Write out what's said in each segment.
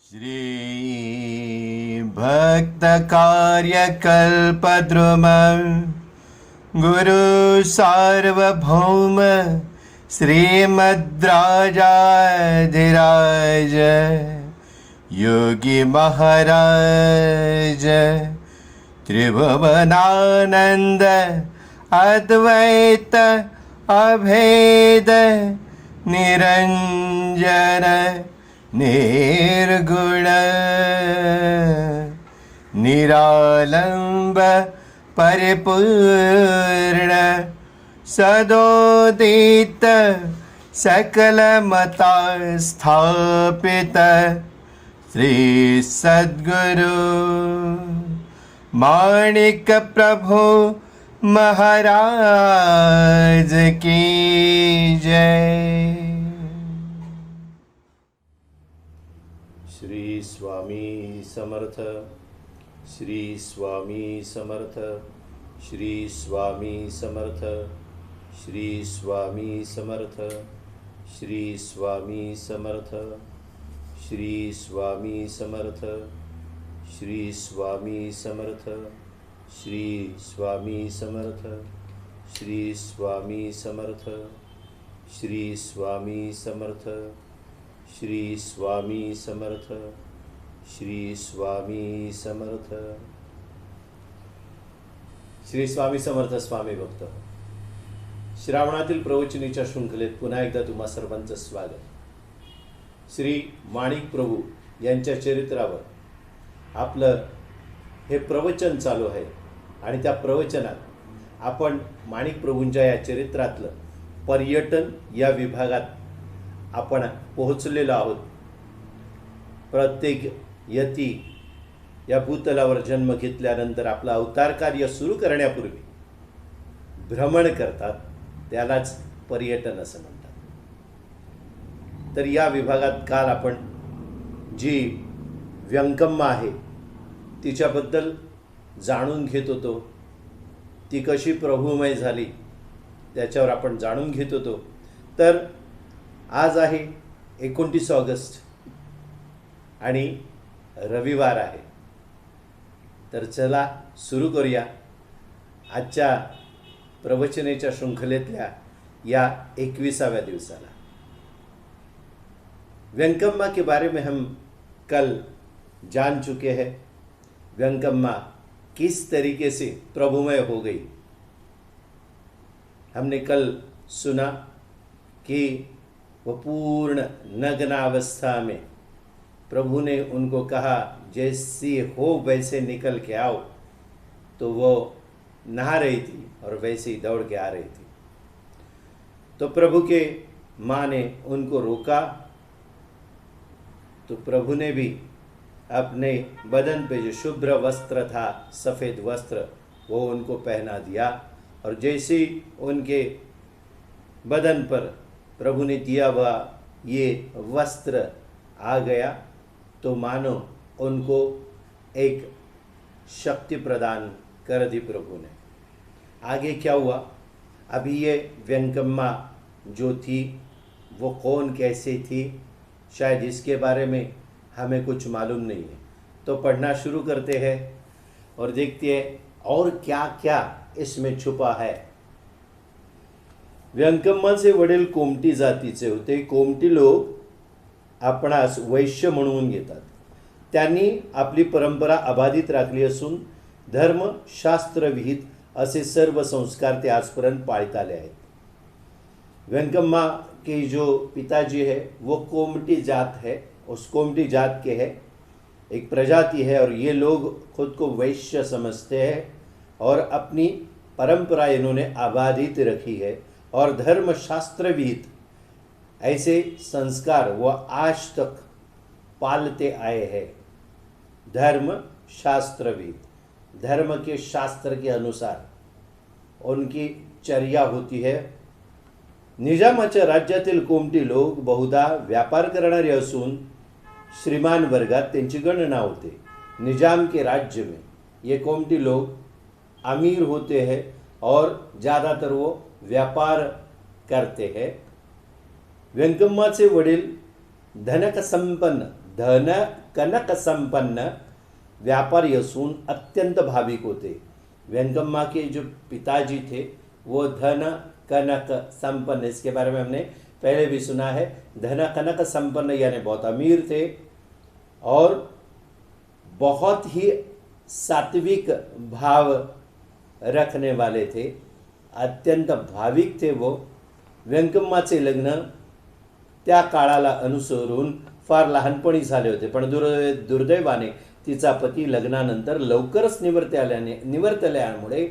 श्री भक्त कार्य कल्पद्रुम गुरु सार्वभौम श्रीमद्राजाधिराज योगी महाराज त्रिभुवनानंद अद्वैत अभेद निरंजन निर्गुण निरालंब परिपूर्ण सदोदित सकलमता स्थापित श्री सद्गुरु माणिक प्रभु महाराज की जय। श्री स्वामी समर्थ, श्री स्वामी समर्थ, श्री स्वामी समर्थ, श्री स्वामी समर्थ, श्री स्वामी समर्थ, श्री स्वामी समर्थ, श्री स्वामी समर्थ, श्री स्वामी समर्थ, श्री स्वामी समर्थ, श्री स्वामी समर्थ, श्री स्वामी समर्थ, श्री स्वामी समर्थ। श्री स्वामी समर्थ स्वामी भक्त, श्रावणातील प्रवचनीच्या शृंखलेत पुन्हा एकदा तुम्हा सर्वांचं स्वागत। श्री माणिक प्रभू यांच्या चरित्रावर आपलं हे प्रवचन चालू आहे आणि त्या प्रवचनात आपण माणिक प्रभूंच्या या चरित्रातलं पर्यटन या विभागात आपण पोहोचलेलो आहोत। प्रत्येक यती या भूतलावर जन्म घेतल्यानंतर आपलं अवतार कार्य सुरू करण्यापूर्वी भ्रमण करतात, त्यालाच पर्यटन असं म्हणतात। तर या विभागात काल आपण जी व्यंकम्मा आहे तिच्याबद्दल जाणून घेत होतो, ती कशी प्रभुमय झाली त्याच्यावर आपण जाणून घेत होतो। तर आज आहे 29 ऑगस्ट आणि रविवार आहे, तर चला सुरू करूया आजच्या प्रवचनेच्या शृंखलेतल्या या 21व्या दिवसाला। व्यंकम्मा के बारे में हम कल जान चुके हैं। व्यंकम्मा किस तरीके से प्रभुमय हो गई, हमने कल सुना कि वह पूर्ण नग्नावस्था में प्रभु ने उनको कहा जैसी हो वैसे निकल के आओ, तो वो नहा रही थी और वैसे ही दौड़ के आ रही थी। तो प्रभु के माँ ने उनको रोका, तो प्रभु ने भी अपने बदन पे जो शुभ्र वस्त्र था, सफ़ेद वस्त्र, वो उनको पहना दिया। और जैसे ही उनके बदन पर प्रभु ने दिया हुआ ये वस्त्र आ गया, तो मानो उनको एक शक्ति प्रदान कर दी प्रभु ने। आगे क्या हुआ, अभी ये व्यंकम्मा जो थी वो कौन कैसे थी, शायद इसके बारे में हमें कुछ मालूम नहीं है। तो पढ़ना शुरू करते हैं और देखते हैं और क्या क्या इसमें छुपा है। व्यंकम्माचे वडील कोमटी जातीचे होते। कोमटी लोक आपणास वैश्य म्हणून घेतात। त्यांनी आपली परंपरा अबाधित राखली असून धर्मशास्त्रविहित असे सर्व संस्कार ते आजपर्यंत पाळत आले आहेत। व्यंकम्मा के जो पिताजी है वो कोमटी जात है, उस कोमटी जात के है, एक प्रजाति है, और ये लोग खुद को वैश्य समझते हैं और अपनी परंपरा इन्होंने आबादित रखी है और धर्मशास्त्र विहित ऐसे संस्कार वो आज तक पालते आए हैं। धर्म शास्त्र विहित, धर्म के शास्त्र के अनुसार उनकी चर्या होती है। निजामाच्या राज्यातील कोमटी लोक बहुधा व्यापार करणारे असून श्रीमान वर्गात त्यांची गणना होते। निजाम के राज्य में ये कोमटी लोग अमीर होते हैं और ज़्यादातर वो व्यापार करते हैं। व्यंकम्माचे वडील धनक कनक संपन्न व्यापारी असून अत्यंत भाविक होते। व्यंकम्मा के जो पिताजी थे वो धन कनक संपन्न, इसके बारे में हमने पहले भी सुना है। धन कनक संपन्न यानी बहुत अमीर थे और बहुत ही सात्विक भाव रखने वाले थे, अत्यंत भाविक थे वो। व्यंकम्माचे लग्न त्या काळाला अनुसरून फार लहानपणी झाले होते, पण दुर्दैवाने तिचा पती लग्नानंतर लवकरच निवर्तल्यामुळे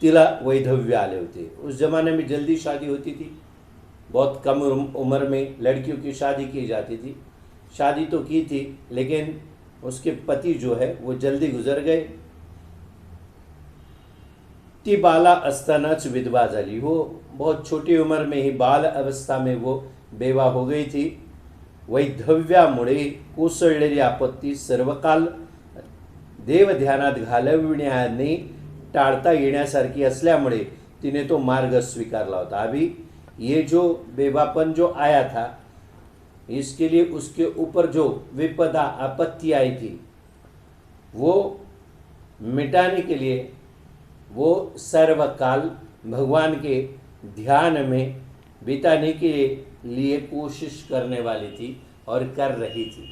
तिला वैधव्य आले होते। उस जमाने में जल्दी शादी होती थी, बहुत कम उम्र में लड़कियों की शादी की जाती थी। शादी तो की थी लेकिन उसके पति जो है वो जल्दी गुजर गए। ती बाला असतानाच विधवा झाली, वो बहुत छोटी उम्र में ही बाल अवस्था में वो बेवा हो गई थी। वैधव्यामुळे कोसळलेली आपत्ती सर्वकाल देवध्यानात घालविण्याने टाळता येण्यासारखी असल्यामुळे तिने तो मार्ग स्वीकारला होता। अभी ये जो बेवापन जो आया था, इसके लिए उसके ऊपर जो विपदा आपत्ति आई थी वो मिटाने के लिए वो सर्वकाल भगवान के ध्यान में बिताने के लिए कोशिश करने वाली थी और कर रही थी।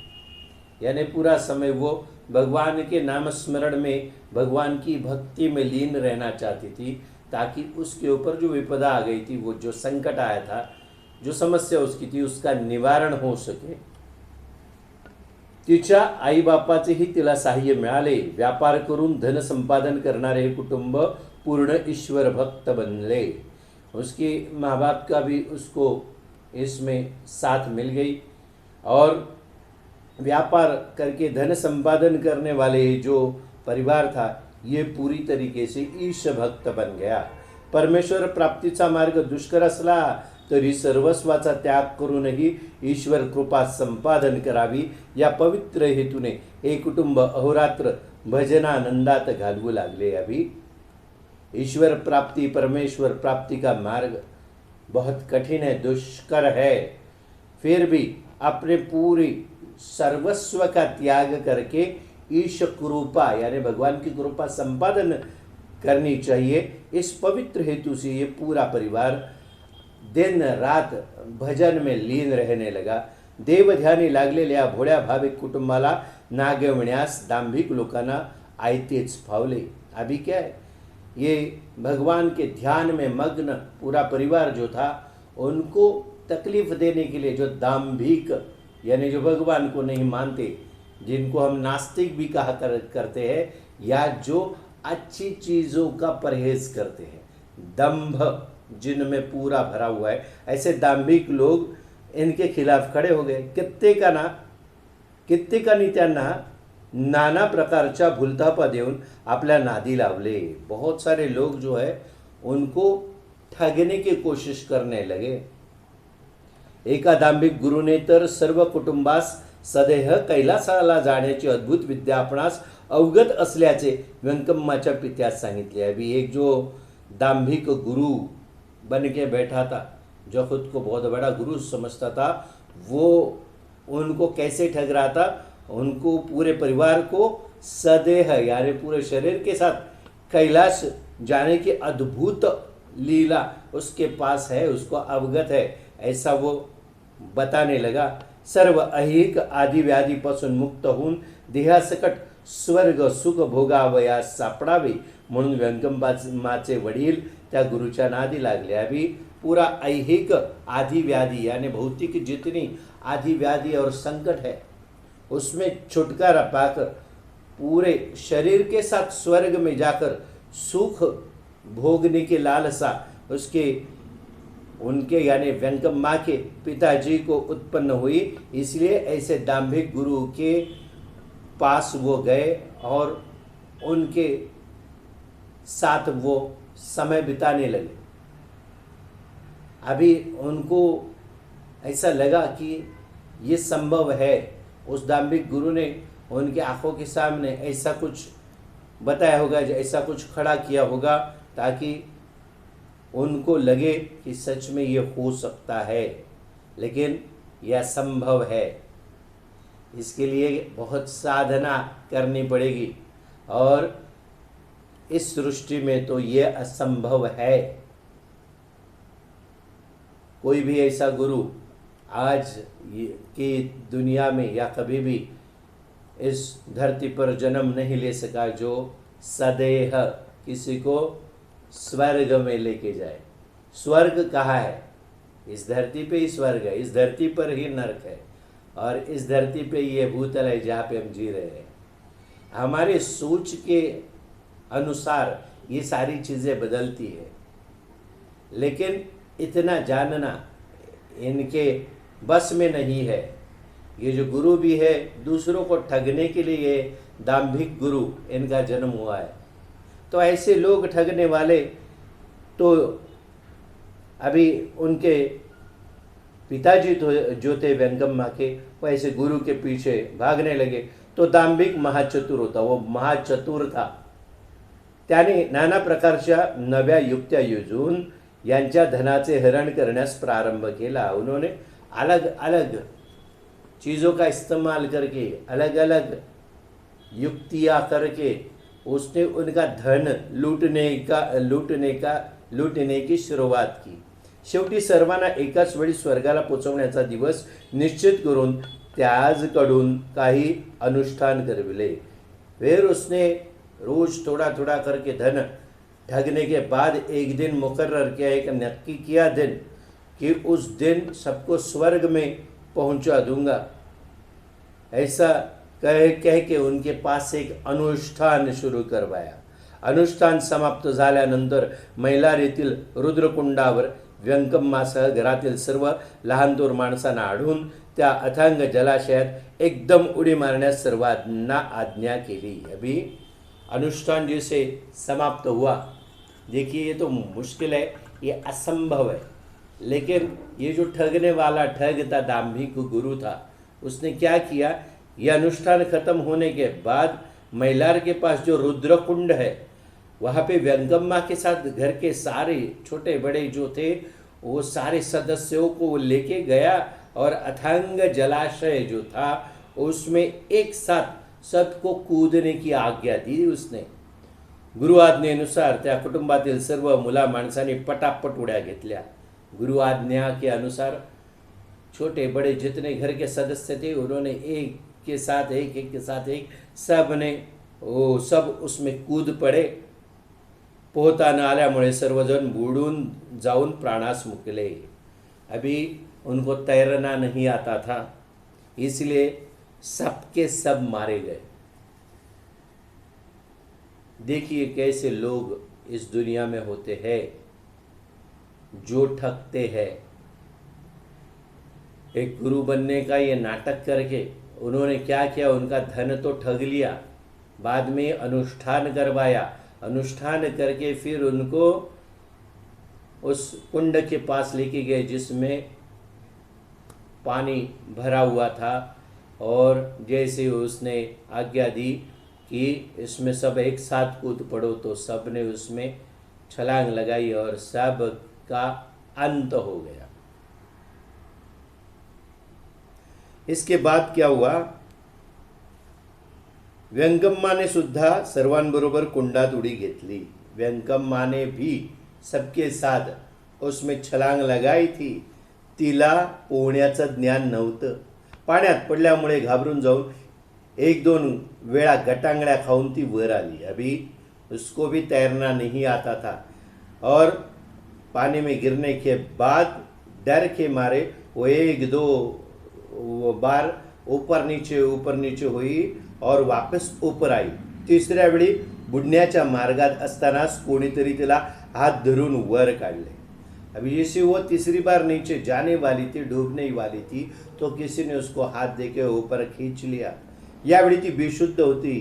यानी पूरा समय वो भगवान के नाम स्मरण में, भगवान की भक्ति में लीन रहना चाहती थी, ताकि उसके ऊपर जो विपदा आ गई थी, वो जो संकट आया था, जो समस्या उसकी थी, उसका निवारण हो सके। तिच्या आईबापाचेही तिला सहाय्य मिळाले। व्यापार करून धन संपादन करणारे हे कुटुंब पूर्ण ईश्वर भक्त बनले। उसके माँ बाप का भी उसको इसमें साथ मिल गई और व्यापार करके धन संपादन करने वाले जो परिवार था ये पूरी तरीके से ईश भक्त बन गया। परमेश्वर प्राप्तीचा मार्ग दुष्कर असला तरी सर्वस्वाचा त्याग करूनही ईश्वर कृपा संपादन करावी या पवित्र हेतूने हे कुटुंब अहोरात्र भजनानंदात घालवू लागले। अभी ईश्वर प्राप्ति, परमेश्वर प्राप्ति का मार्ग बहुत कठिन है, दुष्कर है, फिर भी अपने पूरी सर्वस्व का त्याग करके ईश कृपा यानी भगवान की कृपा संपादन करनी चाहिए। इस पवित्र हेतु से ये पूरा परिवार दिन रात भजन में लीन रहने लगा। देवध्यानी लागलेल्या भोळ्या भाविक कुटुंबाला नागवण्यास दांभिक लोकांना आयतेच फावले। अभी क्या है, ये भगवान के ध्यान में मग्न पूरा परिवार जो था, उनको तकलीफ देने के लिए जो दांभिक यानी जो भगवान को नहीं मानते, जिनको हम नास्तिक भी कहा करते हैं, या जो अच्छी चीज़ों का परहेज करते हैं, दंभ जिनमें पूरा भरा हुआ है, ऐसे दांभिक लोग इनके खिलाफ खड़े हो गए। कित्येकांनी त्यांना नाना प्रकारच्या भूलथापा देऊन आपल्या नादी लावले। बहुत सारे लोग जो है उनको ठगने की कोशिश करने लगे। एका दांभिक गुरुने तर सर्व कुटुंबास सदेह कैलासाला जाण्याची अद्भुत विद्या आपणास अवगत असल्याचे व्यंकम्माच्या पित्यास सांगितले। अभी एक जो दांभिक गुरु बन के बैठा था, जो खुद को बहुत बड़ा गुरु समझता था, वो उनको कैसे ठग रहा था, उनको पूरे परिवार को सदेह यानी पूरे शरीर के साथ कैलाश जाने की अद्भुत लीला उसके पास है, उसको अवगत है, ऐसा वो बताने लगा। सर्व ऐहिक आदि व्याधीपासून मुक्त होऊन देहासकट स्वर्ग सुख भोगावयास सापडावे म्हणून व्यंकम्माचे वडील त्या गुरुच्या नादी लागले। अभी पूरा ऐहिक आदि व्याधि यानी भौतिक जितनी आदि व्याधि और संकट है, उसमें छुटकारा पाकर पूरे शरीर के साथ स्वर्ग में जाकर सुख भोगने की लालसा उनके यानी व्यंकम्मा के पिताजी को उत्पन्न हुई। इसलिए ऐसे दांभिक गुरु के पास वो गए और उनके साथ वो समय बिताने लगे। अभी उनको ऐसा लगा कि ये संभव है। उस दांभिक गुरु ने उनके आंखों के सामने ऐसा कुछ बताया होगा, ऐसा कुछ खड़ा किया होगा, ताकि उनको लगे कि सच में ये हो सकता है, लेकिन यह संभव है। इसके लिए बहुत साधना करनी पड़ेगी, और इस सृष्टि में तो ये असंभव है। कोई भी ऐसा गुरु आज की दुनिया में या कभी भी इस धरती पर जन्म नहीं ले सका जो सदेह किसी को स्वर्ग में लेके जाए। स्वर्ग कहाँ है? इस धरती पे ही स्वर्ग है, इस धरती पर ही नरक है, और इस धरती पे ये भूतल है जहाँ पे हम जी रहे हैं। हमारे सोच के अनुसार ये सारी चीज़ें बदलती है, लेकिन इतना जानना इनके बस में नहीं है। ये जो गुरु भी है, दूसरों को ठगने के लिए दाम्भिक गुरु इनका जन्म हुआ है। तो ऐसे लोग ठगने वाले, तो अभी उनके पिताजी तो जो थे व्यंकम्मा के, वो ऐसे गुरु के पीछे भागने लगे। तो दाम्भिक महाचतुर होता, वो महाचतुर था। त्याने नाना प्रकारच्या नव्या युक्त्या योजून यांच्या धनाचे हरण करण्यास प्रारंभ केला। उन्होंने अलग अलग चीज़ों का इस्तेमाल करके, अलग अलग युक्तियाँ करके उसने उनका धन लूटने की सुरुवात की। शेवटी सर्वांना एकाच वेळी स्वर्गाला पोचवण्याचा दिवस निश्चित करून त्याजकडून काही अनुष्ठान करविले। फिर उसने रोज थोड़ा थोड़ा करके धन ठगने के बाद एक दिन मुकर्रर किया, एक नक्की किया दिन कि उस दिन सबको स्वर्ग में पहुंचा दूंगा। ऐसा कह के उनके पास एक अनुष्ठान सुरू करवाया। अनुष्ठान समाप्त झाल्यानंतर मैलार येथील रुद्रकुंडावर व्यंकम्मासह घरातील सर्व लहानथोर माणसांना आढळून त्या अथांग जलाशयात एकदम उडी मारण्यास सर्वांना आज्ञा केली। अभी अनुष्ठान जैसे समाप्त हुआ, देखिए ये तो मुश्किल है, ये असंभव है, लेकिन ये जो ठगने वाला ठग था, दाम्भिक गुरु था, उसने क्या किया, ये अनुष्ठान खत्म होने के बाद मैलार के पास जो रुद्रकुंड है, वहाँ पे व्यंकम्मा के साथ घर के सारे छोटे बड़े जो थे वो सारे सदस्यों को लेके गया, और अथांग जलाशय जो था उसमें एक साथ सबको कूदने की आज्ञा दी उसने। गुरु आज्ञेनुसार त्या कुटुंबातील सर्व मुला माणसांनी पटापट उड्या घेतल्या। गुरु आज्ञा के अनुसार छोटे बड़े जितने घर के सदस्य थे, उन्होंने एक के साथ एक सब उसमें कूद पड़े। पोहता न आल्यामुळे सर्वजण बुडून जाऊन प्राणास मुकले। अभी उनको तैरना नहीं आता था, इसलिए सबके सब मारे गए। देखिए कैसे लोग इस दुनिया में होते हैं जो ठगते हैं। एक गुरु बनने का ये नाटक करके उन्होंने क्या किया, उनका धन तो ठग लिया, बाद में अनुष्ठान करवाया। अनुष्ठान करके फिर उनको उस कुंड के पास लेके गए जिसमें पानी भरा हुआ था, और जैसे उसने आज्ञा दी कि इसमें सब एक साथ कूद पड़ो, तो सब ने उसमें छलांग लगाई और सब का अंत हो गया। इसके बाद क्या हुआ, व्यंकम्माने सुद्धा सर्वांबरोबर कुंडात उडी घेतली। व्यंकम्माने भी सबके साथ उसमें छलांग लगाई थी। तिला पोहण्याचं ज्ञान नव्हतं। पाण्यात पडल्यामुळे घाबरून जाऊन एक दोन वेळा गटांगड्या खाऊन ती वर आली। अभी उसको भी तैरना नहीं आता था, और पानी में गिरने के बाद डर के मारे वो एक दो बार ऊपर नीचे हुई और वापस ऊपर आई। तिसऱ्या वेळी बुडण्याच्या मार्गात असतानाच कोणीतरी तिला हाथ धरून वर काढले। अभी जैसे वो तीसरी बार नीचे जाने वाली थी, डूबने वाली थी, तो किसी ने उसको हाथ देके ऊपर खींच लिया। यावेळी ती बेशुद्ध होती,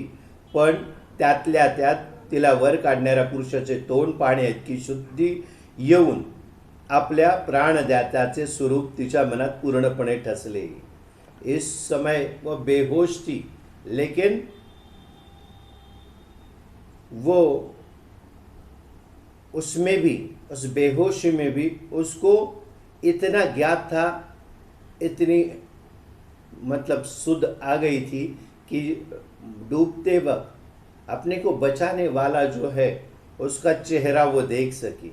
पण त्यातल्या त्यात तिला वर काढणाऱ्या पुरुषाचे तोंड पाहण्याइतकी शुद्धी येऊन आपल्या प्राणदात्याचे स्वरूप तिच्या मनात पूर्णपणे ठसले। इस समय वो बेहोश थी, लेकिन वो उसमें भी, उस बेहोशी में भी उसको इतना ज्ञात था, इतनी मतलब सुध आ गई थी कि डूबते वक्त अपने को बचाने वाला जो है उसका चेहरा वो देख सकी,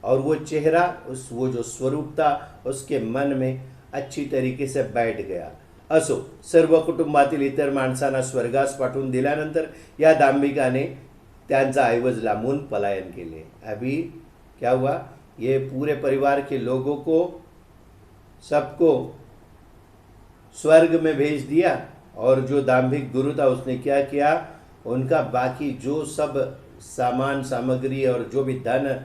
और वो चेहरा वो जो स्वरूप था उसके मन में अच्छी तरीके से बैठ गया. असो, सर्व कुटुंबातील इतर माणसांना स्वर्गास पाठवून दिल्यानंतर या दांभिकाने त्यांचा ऐवज लांबून पलायन केले. अभी क्या हुआ, ये पूरे परिवार के लोगों को सबको स्वर्ग में भेज दिया, और जो दांभिक गुरु था उसने क्या किया, उनका बाकी जो सब सामान सामग्री और जो भी धन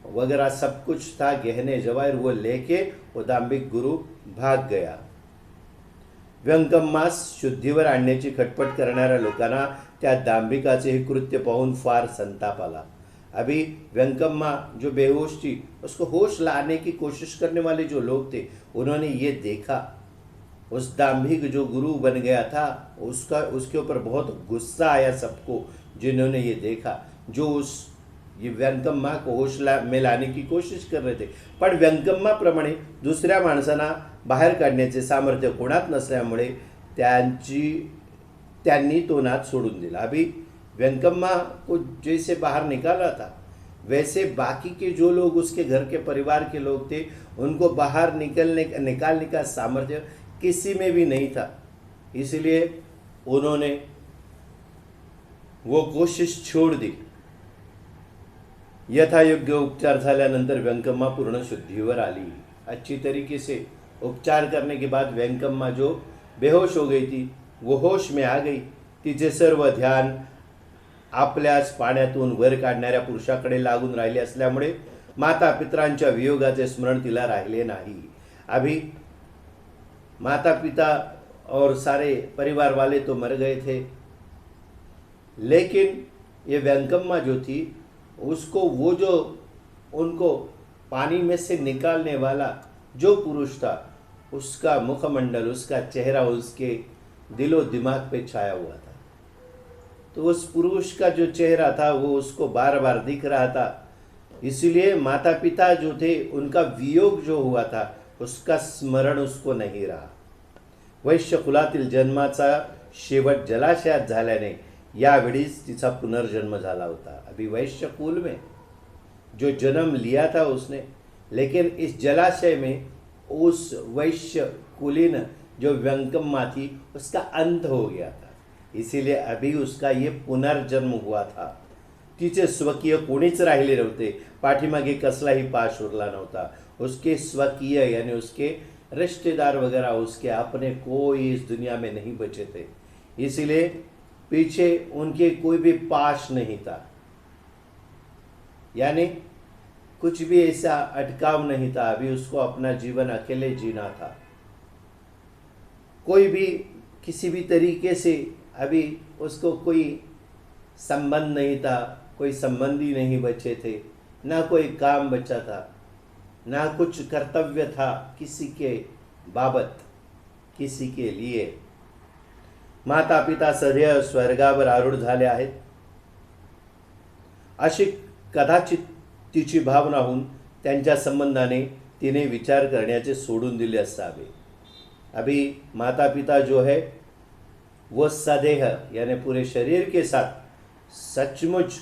वगैरह सब कुछ था, गहने जवाहर, वो लेके वो दांभिक गुरु भाग गया. व्यंकम्मास शुद्धीवर आणण्याची खटपट करणाऱ्या लोकांना त्या दांभिकाचे हे कृत्य पाहून फार संताप आला. अभी व्यंकम्मा जो बेहोश थी, उसको होश लाने की कोशिश करने वाले जो लोग थे, उन्होंने ये देखा उस दांभिक जो गुरु बन गया था उसके ऊपर बहुत गुस्सा आया सबको, जिन्होंने ये देखा, जो ये व्यंकम्मा को होश में लाने की कोशिश कर रहे थे. पण व्यंकम्माप्रमाणे दुसऱ्या माणसांना बाहेर काढण्याचे सामर्थ्य कोणात नसल्यामुळे त्यांनी तो नाद सोडून दिला. अभी व्यंकम्मा को जैसे बाहर निकाला था, वैसे बाकी के जो लोग उसके घर के परिवार के लोग थे, उनको बाहर निकालने का सामर्थ्य किसी में भी नहीं था. इसलिए उन्होंने वो कोशिश छोड़ दी. यथायोग्य उपचार झाल्यानंतर व्यंकम्मा पूर्ण शुद्धीवर आली. अच्छी तरीके से उपचार करने के बाद व्यंकम्मा जो बेहोश हो गई थी, वो होश में आ गई. तिचे सर्व ध्यान आपल्याच पाण्यातून वर काढणाऱ्या पुरुषाकडे लागून राहिले असल्यामुळे माता पितरांच्या वियोगाचे स्मरण तिला राहिले नाही. अभी माता पिता और सारे परिवार वाले तो मर गए थे, लेकिन ये व्यंकम्मा जो थी, उसको वो जो उनको पानी में से निकालने वाला जो पुरुष था, उसका मुखमंडल, उसका चेहरा उसके दिलो दिमाग पे छाया हुआ था. तो उस पुरुष का जो चेहरा था वो उसको बार बार दिख रहा था. इसलिए माता पिता जो थे उनका वियोग जो हुआ था उसका स्मरण उसको नहीं रहा. वैश्य कुलातील जन्माचा शेवट जलाशयात झाल्याने यावेळीच तिचा पुनर्जन्म झाला होता. अभी वैश्य कुल में जो जन्म लिया था उसने, लेकिन इस जलाशय में उस वैश्य कुलीन जो व्यंकम्मा थी उसका अंत हो गया था. इसीलिए अभी उसका ये पुनर्जन्म हुआ था. तिचे स्वकीय कोणीच राहिले नव्हते, पाठीमागे कसलाही पाश उरला नव्हता. उसके स्वकीय यानी उसके रिश्तेदार वगैरह, उसके अपने कोई इस दुनिया में नहीं बचे थे. इसीलिए पीछे उनके कोई भी पाश नहीं था, यानी कुछ भी ऐसा अटकाव नहीं था. अभी उसको अपना जीवन अकेले जीना था. कोई भी किसी भी तरीके से अभी उसको कोई संबंध नहीं था, कोई संबंधी नहीं बचे थे, ना कोई काम बचा था, ना कुछ कर्तव्य था किसी के बाबत, किसी के लिए. माता पिता सदैव स्वर्गावर आरूढ झाले आहेत अशी कदाचित तिची भावना होऊन त्यांच्या संबंधाने तिने विचार करण्याचे सोडून दिले असावे. अभी माता पिता जो है वो सदेह यानी पूरे शरीर के साथ सचमुच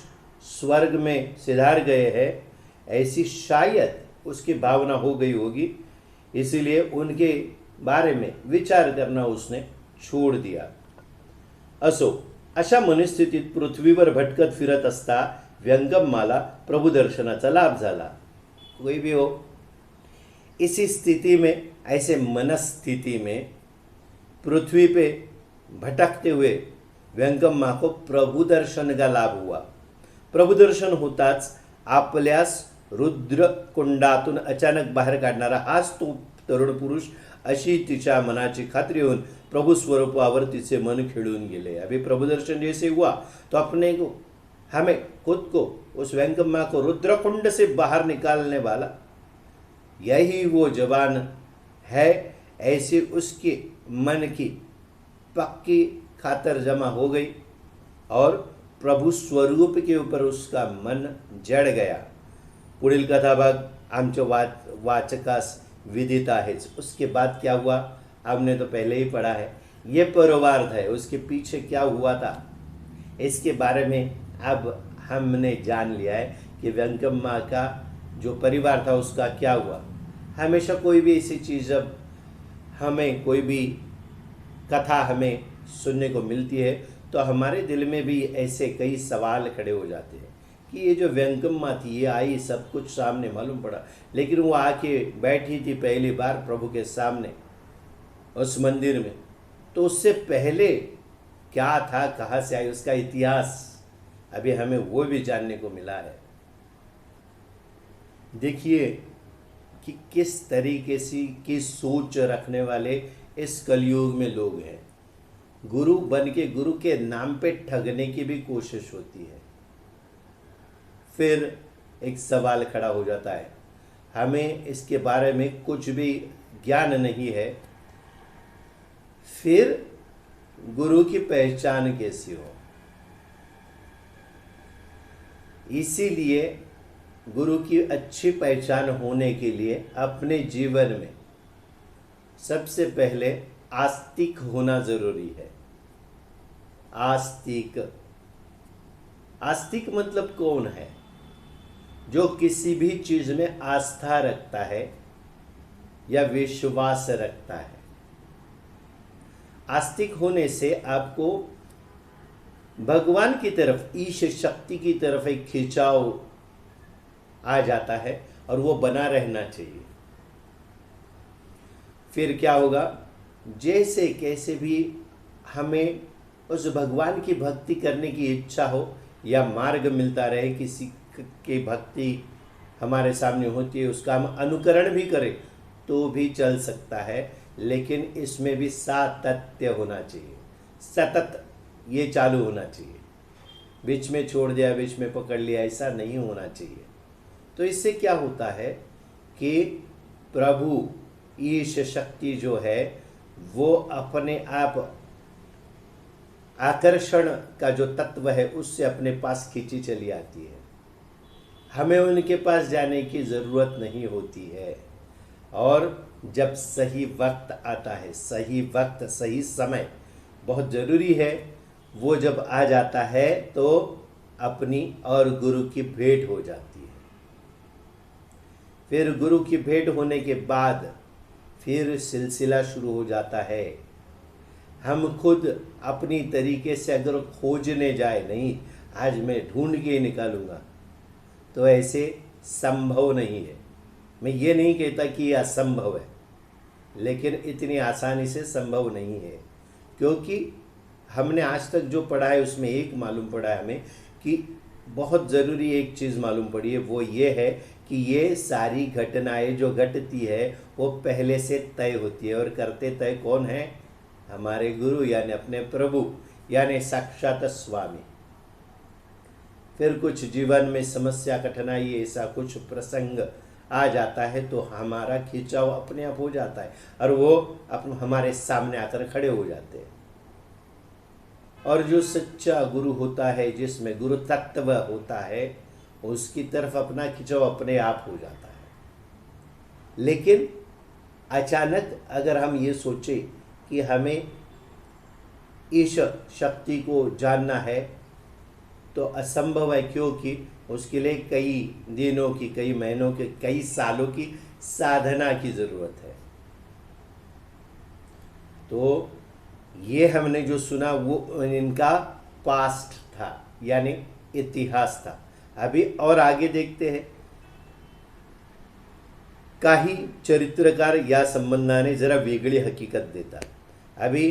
स्वर्ग में सिधार गए हैं, ऐसी शायद उसकी भावना हो गई होगी. इसीलिए उनके बारे में विचार करना उसने छोड़ दिया. असो, अशा मनस्थितीत पृथ्वीवर भटकत फिरत असता व्यंकम्माला प्रभुदर्शनाचा लाभ झाला. कोई भी हो, इसी स्थिति में, ऐसे मनस्थिति में पृथ्वी पे भटकते हुए व्यंकम्मा को प्रभुदर्शन का लाभ हुआ. प्रभुदर्शन होताच आपल्यास रुद्रकुंडातून अचानक बाहेर काढणारा हाच तो तरुण पुरुष, अशी तिच्या मनाची खात्री होऊन प्रभु स्वरूपावर तिचे मन खिळून गेले. अभी प्रभुदर्शन जैसे हुआ तो अपने को, हमें खुद को, उस व्यंकम्मा को रुद्रकुंड से बाहर निकालने वाला यही वो जवान है, ऐसे उसके मन की पक्की खातर जमा हो गई और प्रभु स्वरूप के ऊपर उसका मन जड़ गया. पुढील कथाभाग आमच्या वाचकास विदित आहेच. उसके बाद क्या हुआ आपने तो पहले ही पढ़ा है। ये पूर्वार्ध है, उसके पीछे क्या हुआ था इसके बारे में अब हमने जान लिया है कि वेंकम्मा का जो परिवार था उसका क्या हुआ। हमेशा कोई भी ऐसी चीज़ जब हमें कोई भी कथा हमें सुनने को मिलती है तो हमारे दिल में भी ऐसे कई सवाल खड़े हो जाते हैं कि ये जो वेंकम्मा थी ये आई, सब कुछ सामने मालूम पड़ा, लेकिन वो आके बैठी थी पहली बार प्रभु के सामने उस मंदिर में, तो उससे पहले क्या था, कहाँ से आई, उसका इतिहास अभी हमें वो भी जानने को मिला है। देखिए कि किस तरीके से की सोच रखने वाले इस कलयुग में लोग हैं। गुरु बन के गुरु के नाम पे ठगने की भी कोशिश होती है। फिर एक सवाल खड़ा हो जाता है, हमें इसके बारे में कुछ भी ज्ञान नहीं है, फिर गुरु की पहचान कैसी हो। इसीलिए गुरु की अच्छी पहचान होने के लिए अपने जीवन में सबसे पहले आस्तिक होना जरूरी है। आस्तिक, आस्तिक मतलब कौन है? जो किसी भी चीज में आस्था रखता है या विश्वास रखता है। आस्तिक होने से आपको भगवान की तरफ, ईश शक्ति की तरफ एक खिंचाव आ जाता है और वो बना रहना चाहिए। फिर क्या होगा, जैसे कैसे भी हमें उस भगवान की भक्ति करने की इच्छा हो या मार्ग मिलता रहे, किसी की भक्ति हमारे सामने होती है उसका हम अनुकरण भी करें तो भी चल सकता है, लेकिन इसमें भी सातत्य होना चाहिए। सतत ये चालू होना चाहिए, बीच में छोड़ दिया, बीच में पकड़ लिया, ऐसा नहीं होना चाहिए। तो इससे क्या होता है कि प्रभु ईश शक्ति जो है वो अपने आप आकर्षण का जो तत्व है उससे अपने पास खींची चली आती है। हमें उनके पास जाने की ज़रूरत नहीं होती है। और जब सही वक्त आता है, सही वक्त, सही समय बहुत ज़रूरी है, वो जब आ जाता है तो अपनी और गुरु की भेंट हो जाती है। फिर गुरु की भेंट होने के बाद फिर सिलसिला शुरू हो जाता है। हम खुद अपनी तरीके से अगर खोजने जाए, नहीं आज मैं ढूंढ के निकालूंगा, तो ऐसे संभव नहीं है। मैं ये नहीं कहता कि ये असंभव है, लेकिन इतनी आसानी से संभव नहीं है, क्योंकि हमने आज तक जो पढ़ा है उसमें एक मालूम पड़ा है हमें कि बहुत ज़रूरी एक चीज़ मालूम पड़ी है, वो ये है कि ये सारी घटनाएं जो घटती है वो पहले से तय होती है। और करते तय कौन है? हमारे गुरु, यानी अपने प्रभु, यानी साक्षात स्वामी। फिर कुछ जीवन में समस्या, कठिनाई, ऐसा कुछ प्रसंग आ जाता है तो हमारा खिंचाव अपने आप हो जाता है और वो हमारे सामने आकर खड़े हो जाते हैं। और जो सच्चा गुरु होता है, जिसमें गुरु तत्व होता है, उसकी तरफ अपना खिंचाव अपने आप हो जाता है। लेकिन अचानक अगर हम ये सोचें कि हमें इस शक्ति को जानना है तो असंभव है, क्योंकि उसके लिए कई दिनों की, कई महीनों की, कई सालों की साधना की ज़रूरत है। तो ये हमने जो सुना वो इनका पास्ट था, यानी इतिहास था। अभी और आगे देखते हैं। काही चरित्रकार या संबंधाने जरा वेगळी हकीकत देतात। अभी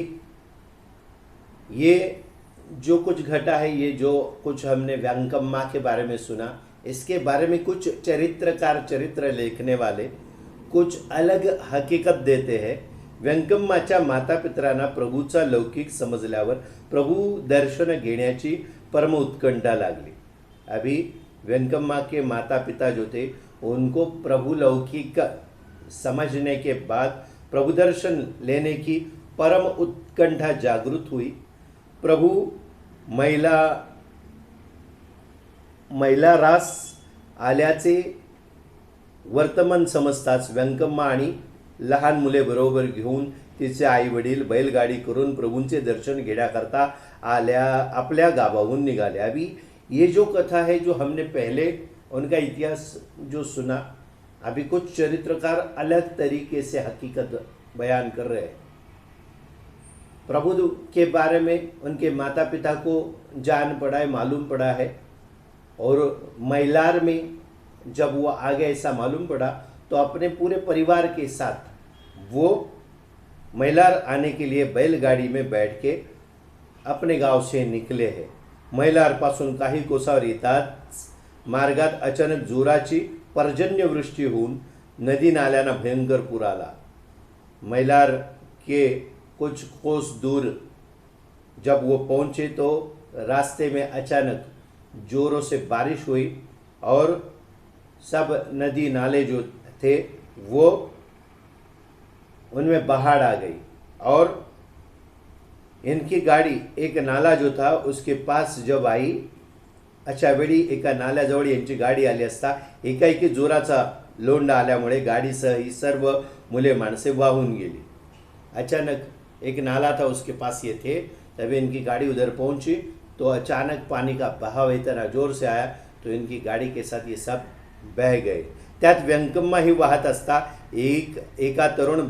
ये जो कुछ घटा है, ये जो कुछ हमने वेंकम्मा के बारे में सुना, इसके बारे में कुछ चरित्रकार, चरित्र लेखने वाले कुछ अलग हकीकत देते हैं। व्यंकम्माच्या मातापितरांना प्रभूचा लौकिक समजल्यावर प्रभू दर्शन घेण्याची परम उत्कंठा लागली। अभी व्यंकम्मा के माता पिता जो थे उनको प्रभु लौकिक समझने के बाद प्रभु दर्शन लेने की परम उत्कंठा जागृत हुई। प्रभु महिला रास आल्याचे वर्तमान समजताच व्यंकम्मा आणि लहान मुले बरोबर घेऊन तिचे आई वडील बैलगाडी करून प्रभूंचे दर्शन घेण्याकरता आपल्या गावाहून निघाले। अभी ये जो कथा है, जो हमने पहले उनका इतिहास जो सुना, अभी कुछ चरित्रकार अलग तरीके से हकीकत बयान कर रहे हैं। प्रभु के बारे में उनके माता पिता को जान पड़ा है, मालूम पड़ा है, और मैलार में जब वो आगे ऐसा मालूम पड़ा तो अपने पूरे परिवार के साथ वो मैलार आने के लिए बैलगाडी में बैठ के अपने गाव से निकले हैं। मैलारपासून काही कोसावर येताच मार्गात अचानक जोराची पर्जन्यवृष्टी होऊन नदी नाल्यांना भयंकर पूर आला। मैलार के कुछ कोस दूर जब वो पहुंचे तो रास्ते में अचानक जोरों से बारिश हुई और सब नदी नाले जो थे वो उनमें बाढ़ आ गई, और इनकी गाडी एक नाला जो था उसके पास जब आई, अशा वेळी एका नाल्याजवळ यांची गाडी आली असता एकाएकी जोराचा लोंढा आल्यामुळे गाडीसह ही सर्व मुले माणसे वाहून गेली। अचानक एक नाला था उसके पास ये थे, तभी इनकी गाड़ी उधर पहुंची तो अचानक पानी का बहाव इतना जोर से आया तो इनकी गाड़ी के साथ ये सब बह गए। त्यात व्यंकम्मा ही वाहत असता एका तरुण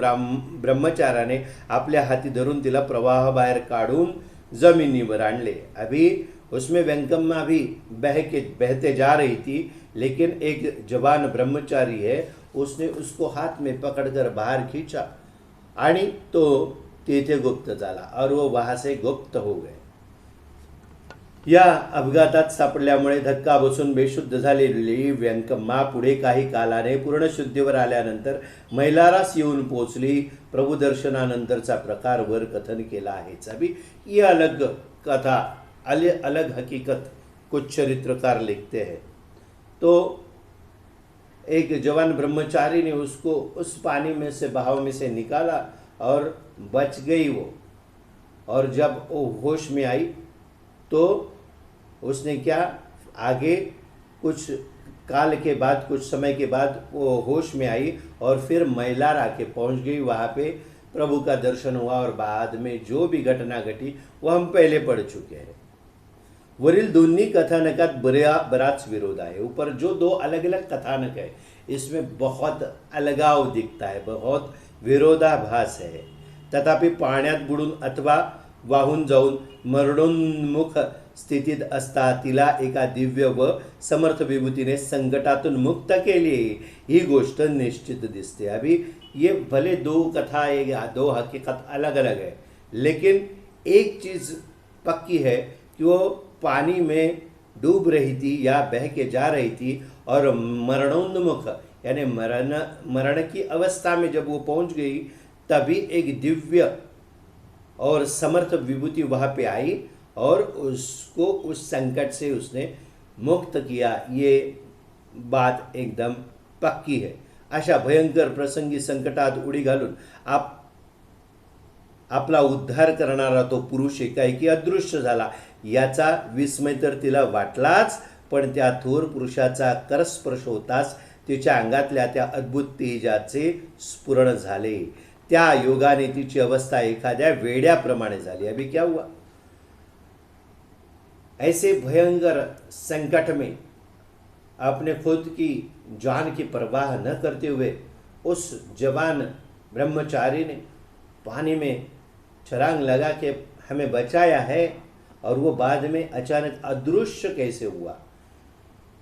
ब्रह्मचार्याने आपल्या हाती धरून तिला प्रवाहाबाहेर काढून जमिनीवर आणले। अभी उसमें व्यंकम्मा भी बहते जा रही थी, लेकिन एक जवान ब्रह्मचारी है, उसने उसको हाथ में पकड़कर बाहर खींचा आणि तो तेथे गुप्त झाला और वो वहां से गुप्त हो गए। या अपघातात सापडल्यामुळे धक्का बसून बेशुद्ध झालेली व्यंकम्मा पुढे काही कालाने पूर्ण शुद्धीवर आल्यानंतर मैलारास येऊन पोहोचली। प्रभु दर्शनानंतरचा प्रकार वर कथन केला आहे। अभी ये अलग कथा, अलग हकीकत कुछ चरित्रकार लिखते हैं। तो एक जवान ब्रह्मचारी ने उसको उस पानी में से, बहाव में से निकाला और बच गई वो, और जब वो होश में आई तो उसने क्या, आगे कुछ काल के बाद, कुछ समय के बाद वो होश में आई और फिर मैलार आके पहुंच गई। वहाँ पे प्रभु का दर्शन हुआ और बाद में जो भी घटना घटी वो हम पहले पढ़ चुके हैं। वरील दोन्ही कथानकात बराच विरोध आहे। ऊपर जो दो अलग अलग कथानक है इसमें बहुत अलगाव दिखता है, बहुत विरोधाभास है। तथापि पाण्यात बुडून अथवा वाहून जाऊन मरणोन्मुख स्थितीत असता तिला एका दिव्य व समर्थ विभूतीने संकटातून मुक्त केली, ही गोष्ट निश्चित दिसते। अभी ये भले दो कथा है, दो हकीकत अलग अलग है, लेकिन एक चीज पक्की है कि वो पानी में डूब रही थी या बह के जा रही थी, और मरणोन्मुख यानी मरण की अवस्था में जब वो पहुंच गई तभी एक दिव्य और समर्थ विभूति वहाँ पे आई और उसको उस संकट से उसने मुक्त किया। ये बात एकदम पक्की है। अशा भयंकर प्रसंगी संकटात उडी घालून आपला उद्धार करणारा तो पुरुष एकाएकी अदृश्य झाला, याचा विस्मय तर तिला वाटलाच, पण त्या थोर पुरुषाचा करस्पर्श होताच तिच्या अंगातल्या त्या अद्भुत तेजाचे स्फुरण झाले। त्या योगाने तिची अवस्था एखाद्या वेड्याप्रमाणे झाली। अभी क्या हुआ, ऐसे भयंकर संकट में अपने खुद की जान की परवाह न करते हुए उस जवान ब्रह्मचारी ने पानी में छलांग लगा के हमें बचाया है, और वो बाद में अचानक अदृश्य कैसे हुआ,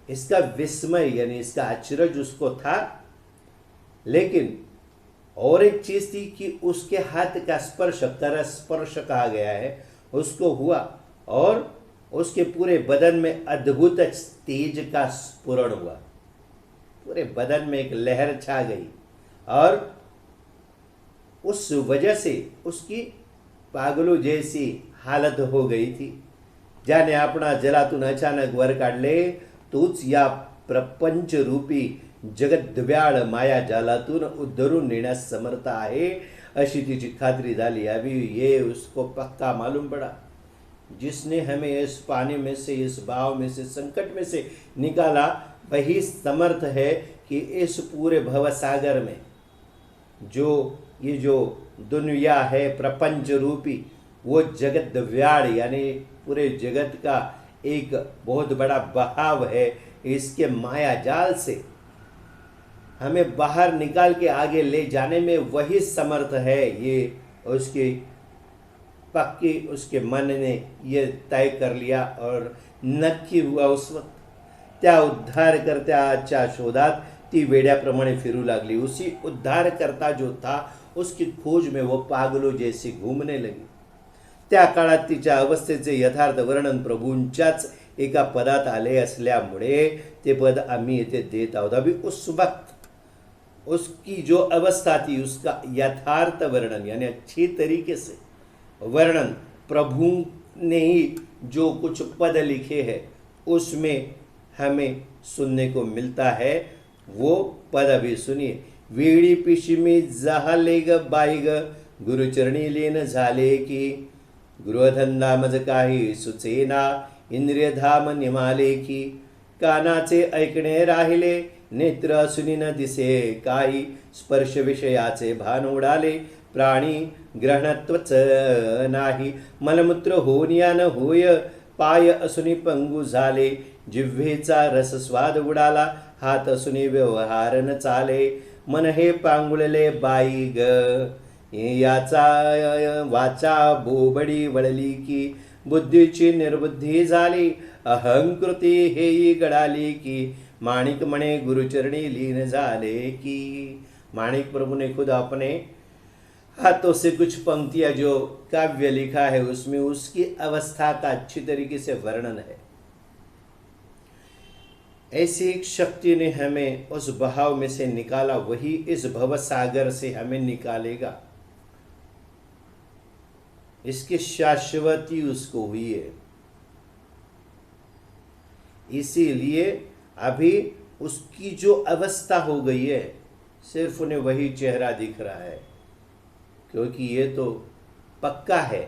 इसका विस्मय यानी इसका आश्चर्य उसको था। लेकिन और एक चीज थी कि उसके हाथ का स्पर्श, कर स्पर्श कहा गया है, उसको हुआ और उसके पूरे बदन में अद्भुत तेज का स्फुरण हुआ। पूरे बदन में एक लहर छा गई और उस वजह से उसकी पागलों जैसी हालत हो गई थी। ज्याने आपणा जलातून अचानक वर काढले तोच या प्रपंच रूपी जगद्व्याळ माया जालातून उद्धरून नेण्यास समर्थ आहे, अशी तिची खात्री झाली। अभी ये उसको पक्का मालूम पड़ा, जिसने हमें इस पानी में से, इस भाव में से, संकट में से निकाला, वही समर्थ है कि इस पूरे भवसागर में जो दुनिया है प्रपंच रूपी, वो जगत द्रव्याड़ यानी पूरे जगत का एक बहुत बड़ा बहाव है। इसके माया जाल से हमें बाहर निकाल के आगे ले जाने में वही समर्थ है। ये उसकी पक्की उसके मन ने ये तय कर लिया और नक्की हुआ उस वक्त त्या उद्धार करत्या आजच्या शोधात ती वेड्याप्रमाणे फिरू लागली। उसी उद्धार करता जो था उसकी खोज में वो पागलों जैसी घूमने लगी। त्या काळात तिच्या अवस्थेचे यथार्थ वर्णन प्रभूंच्याच एका पदात आले असल्यामुळे ते पद आम्ही येथे देत आहोत। अभी उस वक्त उसकी जो अवस्था थी उसका यथार्थ वर्णन यानी अच्छी तरीके से वर्णन प्रभु ने ही जो कुछ पद लिखे हैं उसमें हमें सुनने को मिलता है। वो पद अभी सुनिए। वेडी पिशिमी जाहले ग बाई ग गुरुचरणी लीन झाले की, गृहधंदा मज काही सुचेना इंद्रिय धाम निमाले की, कानाचे ऐकणे राहिले नेत्र असूनी न दिसे काही, स्पर्श विषयाचे भान उडाले प्राणी ग्रहणत्वच नाही, मलमूत्र होनिया न होय पाय असुनी पंगू झाले, जिव्हेचा रस स्वाद उडाला हात असुनी व्यवहार न चाले, मन हे पांगुळले बाई ग याचा वाचा बोबडी वळली की, बुद्धीची निर्बुद्धी झाली अहंकृती हेई गडाली की, माणिक मणे गुरुचरणी लीन झाले की। माणिक प्रभु ने खुद अपने हाथों से कुछ पंक्तियां जो काव्य लिखा है उसमें उसकी अवस्था का अच्छी तरीके से वर्णन है। ऐसी एक शक्ति ने हमें उस बहाव में से निकाला, वही इस भव सागर से हमें निकालेगा। इसकी शाश्वती उसको हुई है। इसीलिए अभी उसकी जो अवस्था हो गई है सिर्फ उन्हें वही चेहरा दिख रहा है, क्योंकि ये तो पक्का है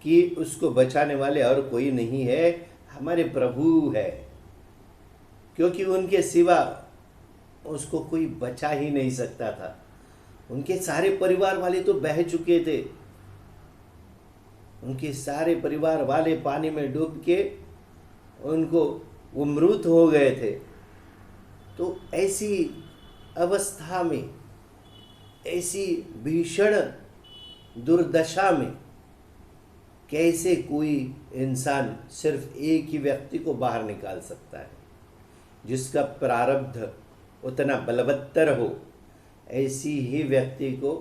कि उसको बचाने वाले और कोई नहीं है, हमारे प्रभु है। क्योंकि उनके सिवा उसको कोई बचा ही नहीं सकता था। उनके सारे परिवार वाले तो बह चुके थे, उनके सारे परिवार वाले पानी में डूब के उनको वो मृत हो गए थे। तो ऐसी अवस्था में, ऐसी भीषण दुर्दशा में कैसे कोई इंसान सिर्फ एक ही व्यक्ति को बाहर निकाल सकता है, जिसका प्रारब्ध उतना बलवत्तर हो। ऐसी ही व्यक्ति को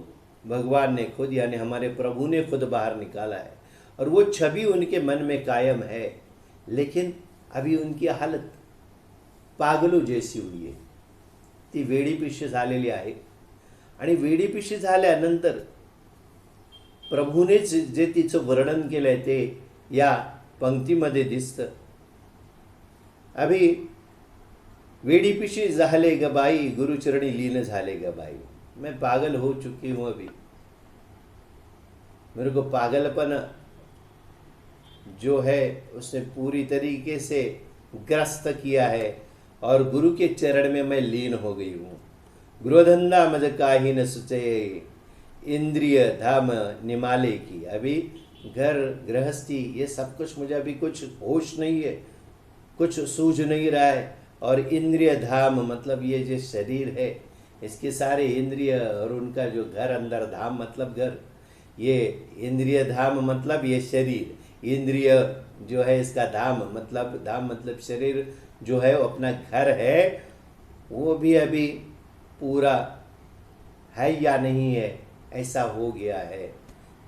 भगवान ने खुद यानी हमारे प्रभु ने खुद बाहर निकाला है, और वो छवि उनके मन में कायम है। लेकिन अभी उनकी हालत पागलो जैसी हुई आहे। ती वेडीपिशी झालेली आहे, आणि वेडीपिशी झाल्यानंतर प्रभूनेच जे तिचं वर्णन केलंय ते या पंक्तीमध्ये दिसतं। अभी वेडीपिशी झाले ग बाई गुरुचरणी लीन झाले ग बाई, मैं पागल हो चुकी हूं। अभी मेरे को पागलपन जो है उसने पूरी तरीके से ग्रस्त किया है, और गुरु के चरण में मैं लीन हो गई हूँ। गृहधंधा मज काही न सुचे इंद्रिय धाम निमाले की। अभी घर गृहस्थी ये सब कुछ मुझे अभी कुछ होश नहीं है, कुछ सूझ नहीं रहा है। और इंद्रिय धाम मतलब ये जो शरीर है इसके सारे इंद्रिय और उनका जो घर अंदर, धाम मतलब घर, ये इंद्रिय धाम मतलब ये शरीर, इंद्रिय जो है इसका धाम मतलब शरीर जो है वो अपना घर है, वो भी अभी पूरा है या नहीं है ऐसा हो गया है।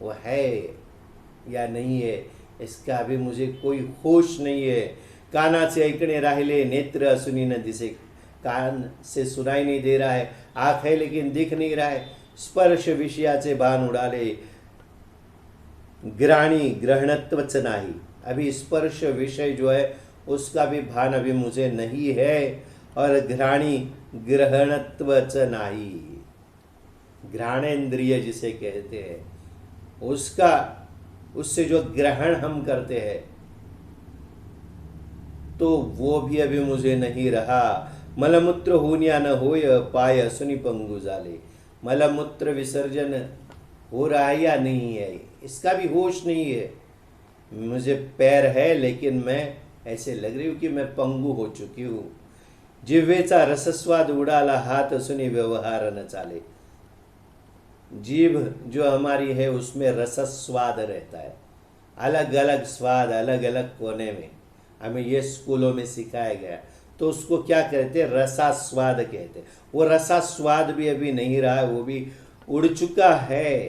वो है या नहीं है इसका अभी मुझे कोई होश नहीं है। कानाचे ऐकणे राहिले नेत्र असूनी न दिसे, कान से सुनाई नहीं दे रहा है, आँख है लेकिन दिख नहीं रहा है। स्पर्श विषयाचे भान उडाले ग्राणी ग्रहणत्वच नाही। अभी स्पर्श विषय जो है उसका भी भान अभी मुझे नहीं है, और घ्राणी ग्रहणत्वच नाही। घ्राणेन्द्रिय जिसे कहते हैं उसका, उससे जो ग्रहण हम करते हैं तो वो भी अभी मुझे नहीं रहा। मलमूत्र होनिया न होय पाय असुनी पंगु झाले। मलमूत्र विसर्जन हो रहा है या नहीं है, इसका भी होश नहीं है। मुझे पैर है लेकिन मैं ऐसे लग रही हूँ कि मैं पंगु हो चुकी हूँ। जिव्हेचा रसस्वाद उडाला, हाथ सुनी व्यवहार न चाले। जीभ जो हमारी है उसमें रसस्वाद रहता है, अलग अलग स्वाद, अलग अलग कोने में। हमें ये स्कूलों में सिखाया गया, तो उसको क्या कहते हैं, रसास्वाद कहते हैं। वो रसास्वाद भी अभी नहीं रहा, वो भी उड़ चुका है।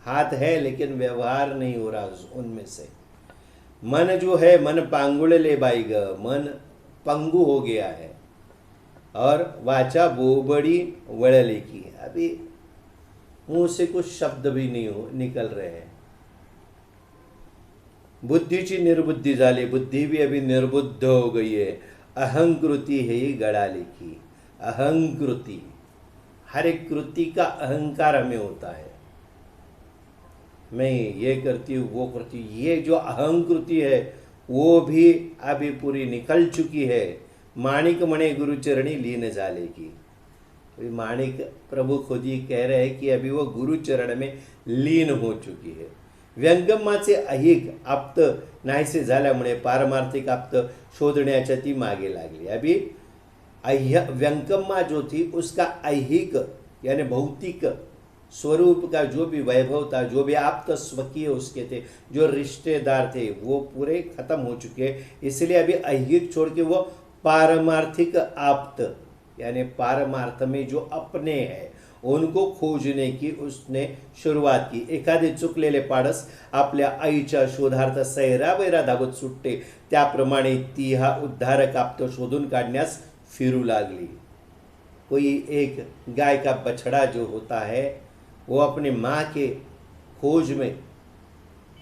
हाथ है लेकिन व्यवहार नहीं हो रहा उनमें से। मन जो है, मन पांगुड़ ले बाई ग, मन पंगु हो गया है। और वाचा बोबड़ी वड़ले की, अभी मुंह से कुछ शब्द भी नहीं निकल रहे हैं। बुद्धीची निर्बुद्धि झाली, बुद्धि भी अभी निर्बुद्ध हो गई है। अहंकृति है ही गड़ाली की, अहंकृति, हर एक कृति का अहंकार हमें होता है। मैं ये करती हूँ, वो करती हूँ, ये जो अहंकृति है वो भी अभी पूरी निकल चुकी है। माणिक मणे गुरुचरणी लीन झाले की, माणिक प्रभु खुद ही कह रहे हैं कि अभी वो गुरुचरण में लीन हो चुकी है। व्यंगमाचे ऐहिक आप्त नाहीसे झाल्यामुळे पारमार्थिक आप्त शोधण्याच्या ती मागे लागली। अभी व्यंगमा जो थी उसका ऐहिक यानी भौतिक स्वरूप का जो भी वैभव था, जो भी आप्त स्वकीय उसके थे, जो रिश्तेदार थे, वो पूरे खत्म हो चुके हैं। इसलिए अभी ऐहिक छोड़ के वो पारमार्थिक आप्त यानी पारमार्थ में जो अपने हैं उनको खोजने की उसने सुरुवात की। एखादे चुकलेले पाडस आपल्या आईच्या शोधार्थ सैरावैरा धावत सुटते, त्याप्रमाणे ती हा उद्धारक आप्त शोधून काढण्यास फिरू लागली। कोई एक गाय का बछड़ा जो होता है वो अपने माँ के खोज में,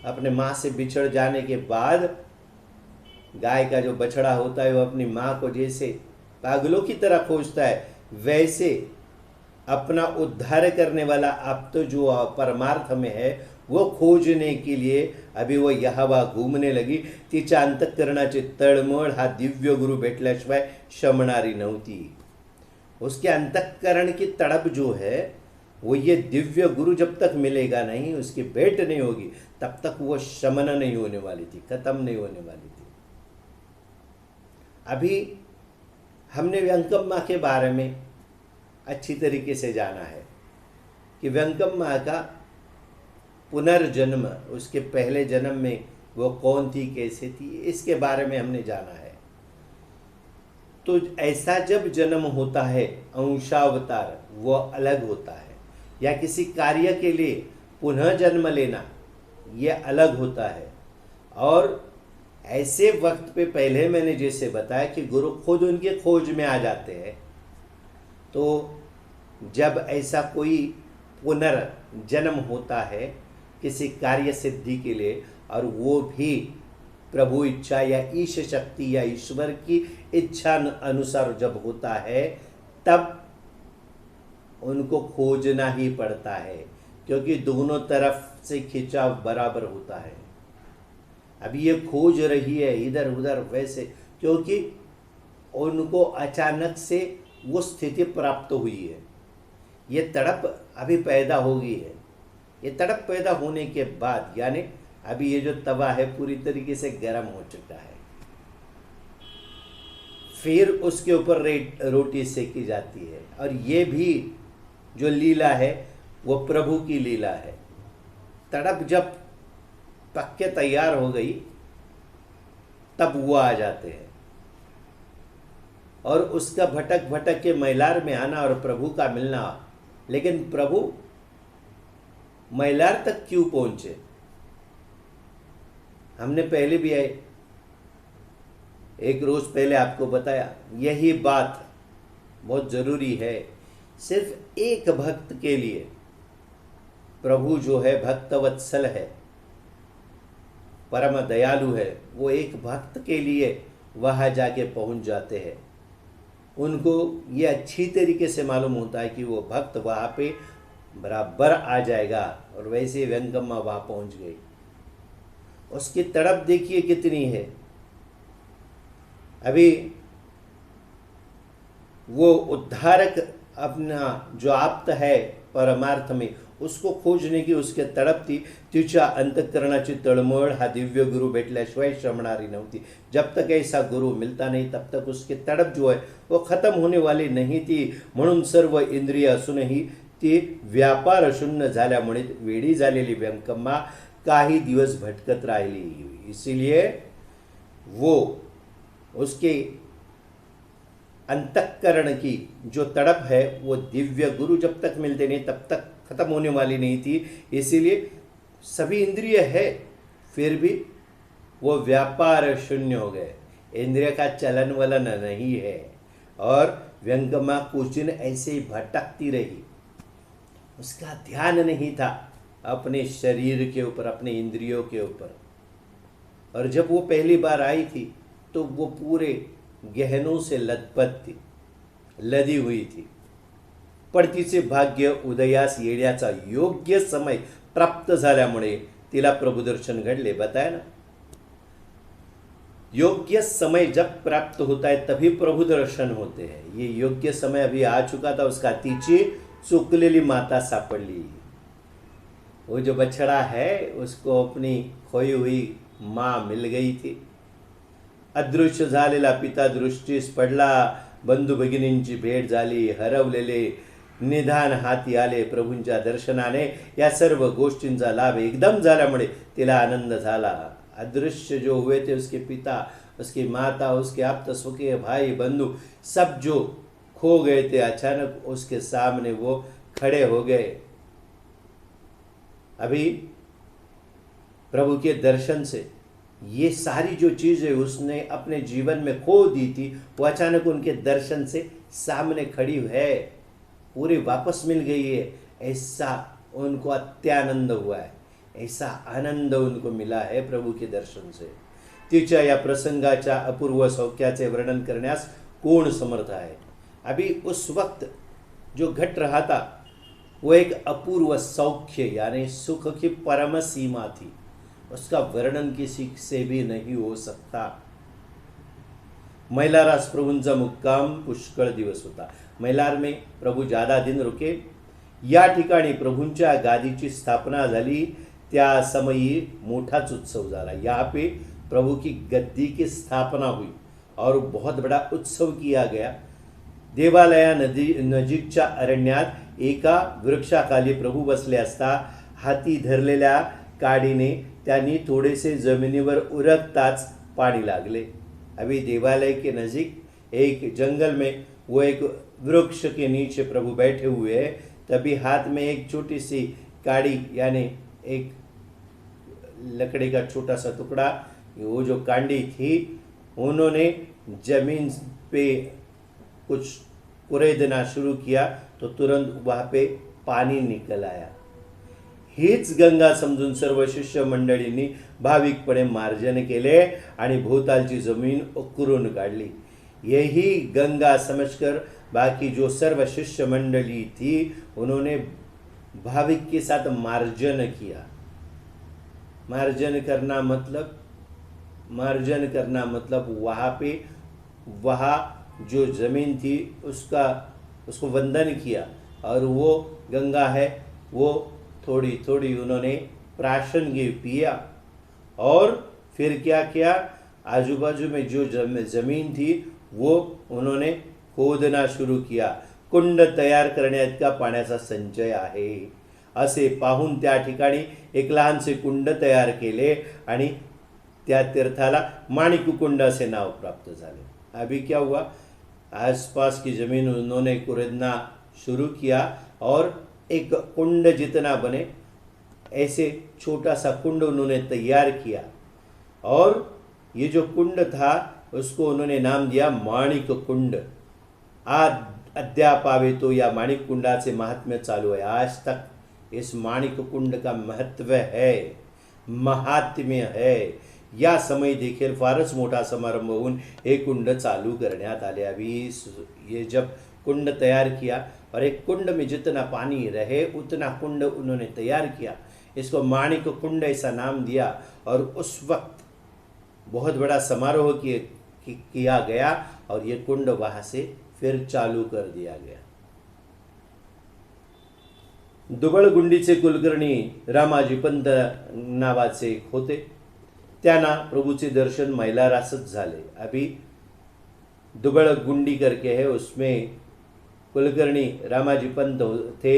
अपने माँ से बिछड़ जाने के बाद गाय का जो बछड़ा होता है वो अपनी माँ को जैसे पागलों की तरह खोजता है, वैसे अपना उद्धार करने वाला आप्त जो परमार्थ में है वो खोजने के लिए अभी वो यहाँ वहाँ घूमने लगी। तिच्या अंतःकरणाची तळमळ हा दिव्य गुरु भेटल्याशिवाय शमणारी नव्हती। उसके अंतःकरण की तड़प जो है वो ये दिव्य गुरु जब तक मिलेगा नहीं, उसकी भेंट नहीं होगी, तब तक वो शमन नहीं होने वाली थी, खत्म नहीं होने वाली थी। अभी हमने व्यंकम्मा के बारे में अच्छी तरीके से जाना है कि व्यंकम्मा का पुनर्जन्म, उसके पहले जन्म में वो कौन थी, कैसे थी, इसके बारे में हमने जाना है। तो ऐसा जब जन्म होता है अंशावतार, वो अलग होता है, या किसी कार्य के लिए पुनः जन्म लेना ये अलग होता है। और ऐसे वक्त पे पहले मैंने जैसे बताया कि गुरु खुद उनके खोज में आ जाते हैं। तो जब ऐसा कोई पुनर्जन्म होता है किसी कार्य सिद्धि के लिए, और वो भी प्रभु इच्छा या ईश शक्ति या ईश्वर की इच्छा अनुसार जब होता है, तब उनको खोजना ही पड़ता है, क्योंकि दोनों तरफ से खिंचाव बराबर होता है। अभी ये खोज रही है इधर उधर वैसे, क्योंकि उनको अचानक से वो स्थिति प्राप्त हुई है, ये तड़प अभी पैदा हो गई है। ये तड़प पैदा होने के बाद यानी अभी ये जो तवा है पूरी तरीके से गर्म हो चुका है, फिर उसके ऊपर रोटी सेकी जाती है। और ये भी जो लीला है वो प्रभु की लीला है। तड़प जब पक के तैयार हो गई तब वो आ जाते हैं, और उसका भटक भटक के मैलार में आना और प्रभु का मिलना। लेकिन प्रभु मैलार तक क्यों पहुंचे, हमने पहले भी एक रोज पहले आपको बताया। यही बात बहुत जरूरी है। सिर्फ एक भक्त के लिए प्रभु जो है भक्तवत्सल है, परम दयालु है, वो एक भक्त के लिए वहाँ जाके पहुँच जाते हैं। उनको ये अच्छी तरीके से मालूम होता है कि वो भक्त वहाँ पे बराबर आ जाएगा, और वैसे व्यंकम्मा वहाँ पहुँच गई। उसकी तड़प देखिए कितनी है। अभी वो उद्धारक अपना जो आप्त है परमार्थ में, उसको खोजणे की उसके तडप थी. तिच्या अंतःकरणाची तळमळ हा दिव्य गुरु भेटल्याशिवाय शमणारी नव्हती. जब तक ऐसा गुरु मिलता नहीं तब तक उसकी तड़प जो है वो खत्म होने वाली नहीं थी. म्हणून सर्व इंद्रिय असूनही ती व्यापार शून्य झाल्यामुळे वेडी झालेली व्यंकम्मा काही दिवस भटकत राहिली. इसीलिए वो उसके अंतःकरण की जो तड़प है वो दिव्य गुरु जब तक मिलते नहीं तब तक खत्म होने वाली नहीं थी. इसीलिए सभी इंद्रिय है फिर भी वो व्यापार शून्य हो गए. इंद्रिय का चलन वलन नहीं है. और व्यंकम्मा कुछ दिन ऐसे ही भटकती रही. उसका ध्यान नहीं था अपने शरीर के ऊपर, अपने इंद्रियों के ऊपर. और जब वो पहली बार आई थी तो वो पूरे गहनों से लदपत थी, लदी हुई थी. पडतीचे भाग्य उदयास येण्याचा योग्य समय प्राप्त झाल्यामुळे तिला प्रभुदर्शन घडले. बताया ना, योग्य समय जब प्राप्त होता है तभी प्रभु दर्शन होते हैं. ये योग्य समय अभी आ चुका था उसका. तिची चुकलेली माता सापडली. वो जो बछड़ा है उसको अपनी खोई हुई माँ मिल गई थी. अदृश्य झालेला पिता दृष्टीस पडला. बंधू भगिनींची भेट झाली. हरवलेले निधान हाती आले प्रभूंच्या दर्शनाने. या सर्व गोष्टींचा लाभ एकदम झाल्यामुळे तिला आनंद झाला. अदृश्य जो हुए थे उसके पिता, उसकी माता, उसके आप्त स्वकीय भाई बंधु सब जो खो गए थे अचानक उसके सामने वो खड़े हो गए. अभी प्रभु के दर्शन से ये सारी जो चीज़ें उसने अपने जीवन में खो दी थी वो अचानक उनके दर्शन से सामने खड़ी है, पूरी वापस मिल गई है. ऐसा उनको अत्यानंद हुआ है. ऐसा आनंद उनको मिला है प्रभु के दर्शन से. तिच्या या प्रसंगाच्या अपूर्व सौख्याचे वर्णन करण्यास कोण समर्थ है. अभी उस वक्त जो घट रहा था वो एक अपूर्व सौख्य यानी सुख की परम सीमा थी. उसका वर्णन किसी से भी नहीं हो सकता. मैलारास प्रभूंचा मुक्काम पुष्कळ दिवस होता. मैलार में प्रभु ज़्यादा दिन रुके. या ठिकाणी प्रभूंच्या गादीची स्थापना झाली. त्या समयी मोठाच उत्सव झाला. यहाँ पे प्रभु की गद्दी की स्थापना हुई और बहुत बड़ा उत्सव किया गया. देवालया नजीकच्या अरण्यात एका वृक्षाखाली प्रभु बसले असता हाती धरलेल्या काडीने त्यांनी थोडेसे जमिनीवर उरकताच पाणी लागले. अभी देवालय के नजीक एक जंगल में वो एक वृक्ष के नीचे प्रभु बैठे हुए हैं. तभी हाथ में एक छोटी सी काड़ी यानी एक लकड़ी का छोटा सा टुकड़ा, वो जो कांडी थी उन्होंने जमीन पे कुछ कुरेदना शुरू किया तो तुरंत वहाँ पे पानी निकल आया. हीच गंगा समजून सर्व शिष्य मंडळींनी भाविकपणे मार्जन केले आणि भोवतालची जमीन उकरून काढली. यही गंगा समझकर बाकी जो सर्व शिष्य मंडली थी उन्होंने भाविक के साथ मार्जन किया. मार्जन करना मतलब वहाँ जो जमीन थी उसको वंदन किया और वो गंगा है वो थोड़ी थोड़ी उन्होंने प्राशन की पिया. और फिर क्या किया, आजू बाजू में जो जमीन थी वो उन्होंने खोदना शुरू किया. कुंड तयार करण्याइतका पाण्याचा संचय आहे असे पाहून त्या ठिकाणी एक लहानसे कुंड तयार केले आणि त्या तीर्थाला माणिककुंड असे नाव प्राप्त झाले. अभी क्या हुआ, आसपास की जमीन उन्होंने कुरेदना शुरू किया और एक कुंड जितना बने ऐसे छोटा सा कुंड उन्होंने तैयार किया. और ये जो कुंड था उसको उन्होंने नाम दिया माणिक कुंड. अद्यापावे तो या माणिक कुंडाचे महात्म्य चालू है. आज तक इस माणिक कुंड का महत्व है, महात्म्य है. या समय देखील फारच मोठा समारंभ होऊन हे कुंड चालू करण्यात आले. अभी ये जब कुंड तैयार किया और एक कुंड में जितना पानी रहे उतना कुंड उन्होंने तैयार किया. इसको माणिक कुंड ऐसा नाम दिया. और उस वक्त बहुत बड़ा समारोह किया गया और ये कुंड वहाँ से फिर चालू कर दिया गया. दुबळगुंडीचे कुलकर्णी रामाजी पंत नावाचे एक होते. त्यांना प्रभूचे दर्शन मैलारासच झाले. अभी दुबळगुंडी करके है, उसमें कुलकर्णी रामाजी पंत थे.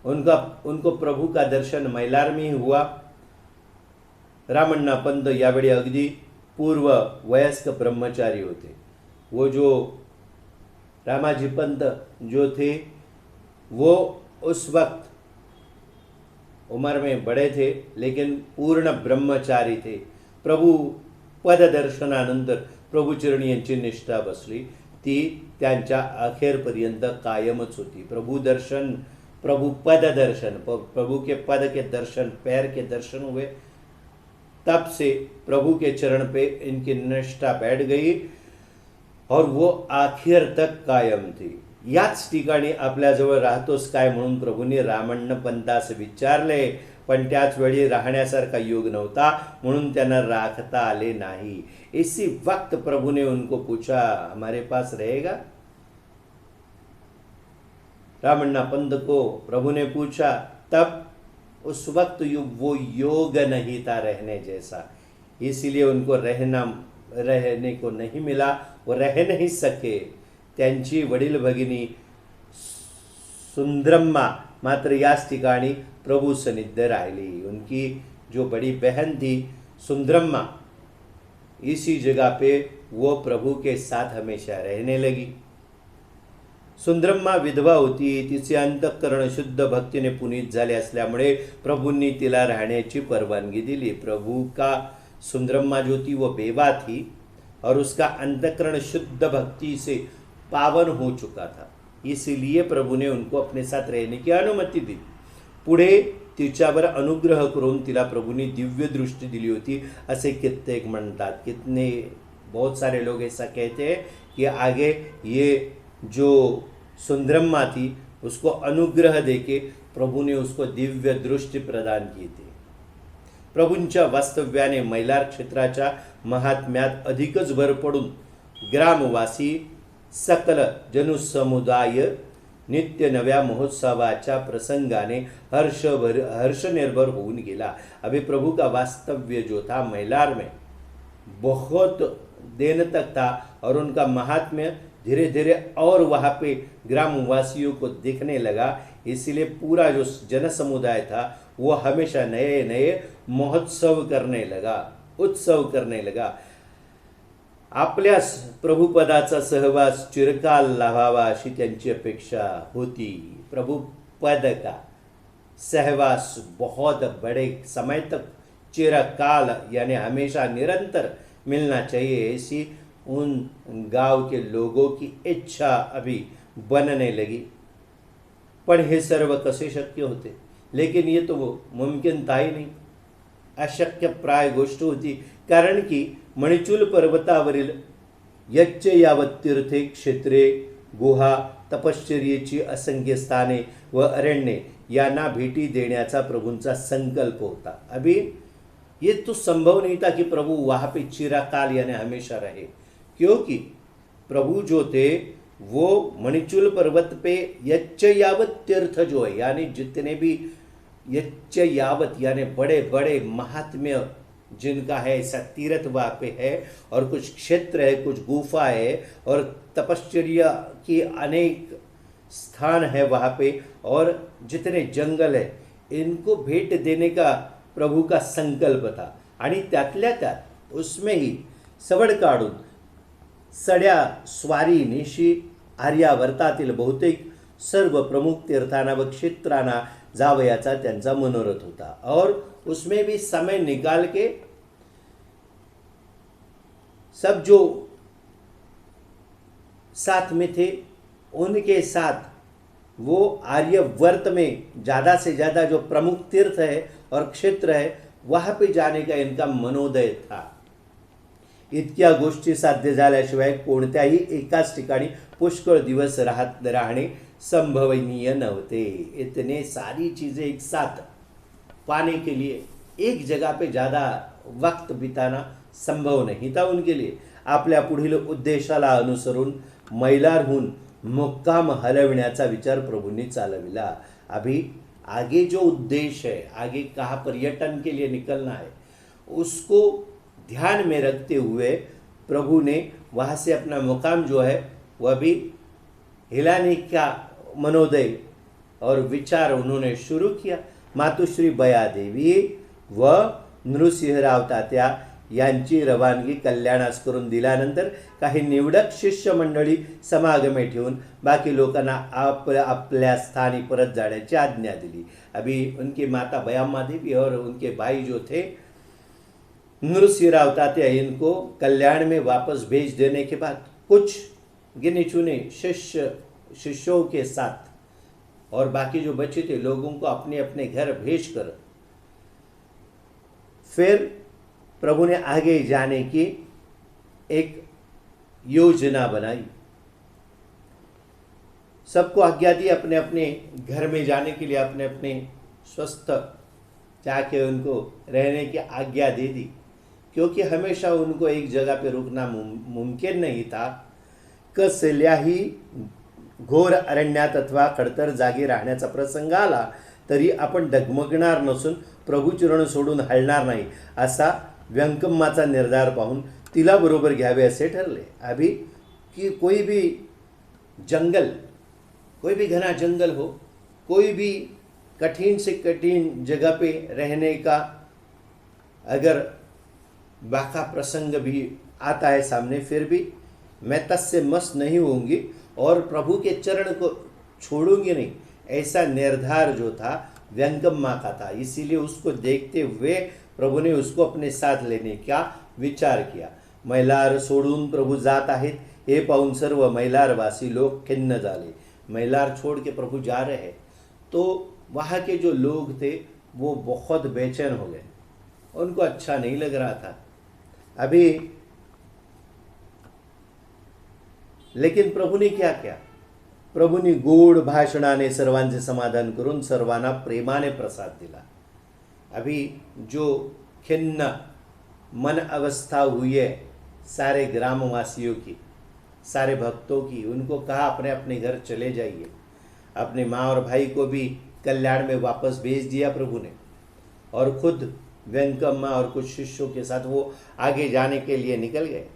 उनको प्रभु का दर्शन मैलार में ही हुआ. रामण्णा पंत यावेळी अगदी पूर्व वयस्क ब्रह्मचारी होते. वो जो रामाजी पंत जो थे वो उस वक्त उम्र में बड़े थे, लेकिन पूर्ण ब्रह्मचारी थे. प्रभु पददर्शनानंतर प्रभुचरणी यांची निष्ठा बसली, ती त्यांच्या अखेरपर्यंत कायमच होती. प्रभु दर्शन, प्रभु पद दर्शन, प्रभु के पद के दर्शन, पैर के दर्शन हुए, तब से प्रभु के चरण पे इनकी निष्ठा बैठ गई और वो आखिर तक कायम थी. याच ठिकाणी आपल्याजवळ राहतोस काय म्हणून प्रभूने रामण्ण पंतास विचारले, पण त्याच वेळी राहण्यासारखा योग नव्हता म्हणून त्यांना राखता आले नाही. इसी वक्त प्रभु ने उनको पूछा, हमारे पास रहेगा? रामण्णा पंत को प्रभु ने पूछा. तब उस वक्त वो योग नहीं था रहने जैसा, इसलिए उनको रहने को नहीं मिला, वो रह नहीं सके. त्यांची वडील भगिनी सुंद्रम्मा मात्र याच ठिकाणी प्रभु सनिध्य राहिली. उनकी जो बड़ी बहन थी सुंद्रम्मा, इसी जगह पे वो प्रभु के साथ हमेशा रहने लगी. सुंद्रम्मा विधवा होती. तिचे अंतःकरण शुद्ध भक्तीने पुनीत झाले असल्यामुळे प्रभूंनी तिला राहण्याची परवानगी दिली. प्रभु का सुंद्रम्मा जो थी वो बेवा थी और उसका अंतःकरण शुद्ध भक्ति से पावन हो चुका था, इसलिए प्रभु ने उनको अपने साथ रहने की अनुमति दी. पुढे तिच्यावर अनुग्रह करून तिला प्रभूंनी दिव्य दृष्टी दिली होती असे कित्येक म्हणतात. कितने बहुत सारे लोग ऐसा कहते हैं कि आगे ये जो सुंदरम्मा थी उसको अनुग्रह देके प्रभु ने उसको दिव्य दृष्टी प्रदान की थी. प्रभूंच्या वास्तव्याने मैलार क्षेत्राच्या महात्म्यात अधिकच भर पडून ग्रामवासी सकल जनसमुदाय नित्य नव्या महोत्सवाच्या प्रसंगाने हर्षनिर्भर होऊन गेला. अभी प्रभु का वास्तव्य जो था मैलार में बहुत दिन तक था और उनका महात्म्य धीरे धीरे और वहाँ पे ग्रामवासियों को दिखने लगा. इसलिए पूरा जो जनसमुदाय था वो हमेशा नए नए महोत्सव करने लगा, उत्सव करने लगा. आपल्या प्रभुपदाचा सहवास चिरकाल लाभावा अशी त्यांची अपेक्षा होती. प्रभुपद का सहवास बहुत बड़े समय तक, चिरकाल यानी हमेशा निरंतर मिलना चाहिए, ऐसी उन गांव के लोगों की इच्छा अभी बनने लगी. पण हे सर्व कसे शक्य होते? लेकिन ये तो मुमकिन था ही नहीं, अशक्य प्राय गोष्ट होती. कारण की मणिचूल पर्वतावरील यच्चयावत तीर्थे, क्षेत्रे, गुहा, तपश्चर्येची असंख्य स्थाने व अरण्ये यांना भेटी देण्याचा प्रभूंचा संकल्प होता. अभी ये तो संभव नहीं था कि प्रभु वहाँ पे चिरकाल यानी हमेशा रहे, क्योंकि प्रभु जो थे वो मणिचूल पर्वत पे यच्चयावत तीर्थ जो है यानी जितने भी यच्चयावत यानी बड़े बड़े महात्म्य जिनका है ऐसा तीर्थ वहाँ पे है, और कुछ क्षेत्र है, कुछ गुफा है और तपश्चर्या की अनेक स्थान है वहाँ पे, और जितने जंगल है इनको भेंट देने का प्रभु का संकल्प था. आणि त्यातल्या त्यात उसमें ही सवड काढून सड्या स्वारी निशी आर्यावर्तातील बहुतेक सर्व प्रमुख तीर्थांना व क्षेत्रांना जावयाचा त्यांचा मनोरथ होता. और उसमें भी समय निकाल के सब जो साथ में थे उनके साथ वो आर्यवर्त में ज़्यादा से ज़्यादा जो प्रमुख तीर्थ है और क्षेत्र है वहाँ पे जाने का इनका मनोदय था. इतक्या गोष्टी साध्य झाल्याशिवाय कोणत्याही एकाच ठिकाणी पुष्कळ दिवस राहणे संभवनीय नव्हते. इतने सारी चीज़ें एक साथ पाने के लिए एक जगह पे ज़्यादा वक्त बिताना संभव नहीं था उनके लिए. आपल्या पुढील उद्देशाला अनुसरून मैलारहून मुक्काम हलविण्याचा विचार प्रभूंनी चालविला. अभी आगे जो उद्देश्य है, आगे कहाँ पर्यटन के लिए निकलना है, उसको ध्यान में रखते हुए प्रभु ने वहाँ से अपना मुकाम जो है वह भी हिलाने का मनोदय और विचार उन्होंने शुरू किया. मातुश्री बयादेवी व नृसिंहराव तात्या यांची रवानगी कल्याणास करून दिल्यानंतर काही निवडक शिष्य मंडळी समागमे ठेवून बाकी लोकांना आपल्या स्थानी परत जाण्याची आज्ञा दिली. अभी उनकी माता बयाम्मा देवी और उनके भाई जो थे नृसिंहराव तात्या, इनको कल्याण में वापस भेज देने के बाद कुछ गिने चुने शिष्यों के साथ और बाकी जो बचे थे लोगों को अपने अपने घर भेजकर फिर प्रभु ने आगे जाने की एक योजना बनाई. सबको आज्ञा दी अपने अपने घर में जाने के लिए, अपने अपने स्वस्थ जाके उनको रहने की आज्ञा दे दी, क्योंकि हमेशा उनको एक जगह पे रुकना मुमकिन नहीं था. कसल्याही घोर अरण्यात अथवा खडतर जागी राहण्याचा प्रसंग आला तरी आपण डगमगणार नसून प्रभुचरण सोडून हलणार नाही असा व्यंकम्माचा निर्धार पाहून तिला बरोबर घ्यावे असे ठरले. अभी कि कोई भी जंगल, कोई भी घना जंगल हो, कोई भी कठिन से कठिन जगह पे रहने का अगर बाका प्रसंग भी आता है सामने, फिर भी मैं तस्से मस्त नहीं होंगी और प्रभु के चरण को छोड़ूंगी नहीं, ऐसा निर्धार जो था व्यंकम्मा का था. इसीलिए उसको देखते हुए प्रभु ने उसको अपने साथ लेने का विचार किया. मैलार सोडून प्रभु जात आहेत हे पाहून सर्व मैलारवासी लोग खिन्न झाले. मैलार छोड़ के प्रभु जा रहे हैं तो वहाँ के जो लोग थे वो बहुत बेचैन हो गए, उनको अच्छा नहीं लग रहा था अभी. लेकिन प्रभु ने क्या किया? प्रभूंनी गोड भाषणाने सर्वांचे समाधान करून सर्वांना प्रेमाने प्रसाद दिला. अभी जो खिन्न मन अवस्था हुई है सारे ग्रामवासियों की, सारे भक्तों की, उनको कहा अपने अपने घर चले जाइए. अपने माँ और भाई को भी कल्याण में वापस भेज दिया प्रभु ने और खुद व्यंकम्मा और कुछ शिष्यों के साथ वो आगे जाने के लिए निकल गए.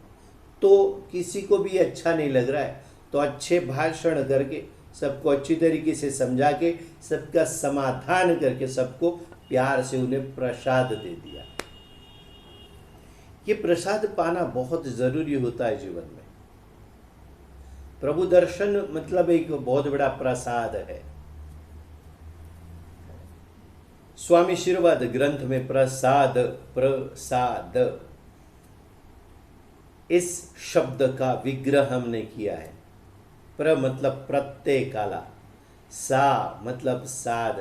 तो किसी को भी अच्छा नहीं लग रहा है तो अच्छे भाषण करके सबको अच्छी तरीके से समझा के सबका समाधान करके सबको प्यार से उन्हें प्रसाद दे दिया. ये प्रसाद पाना बहुत ज़रूरी होता है जीवन में. प्रभु दर्शन मतलब एक बहुत बड़ा प्रसाद है. स्वामी आशीर्वाद ग्रंथ में प्रसाद प्रसाद इस शब्द का विग्रह हमने किया है. प्र मतलब प्रत्येकाला, सा मतलब साध,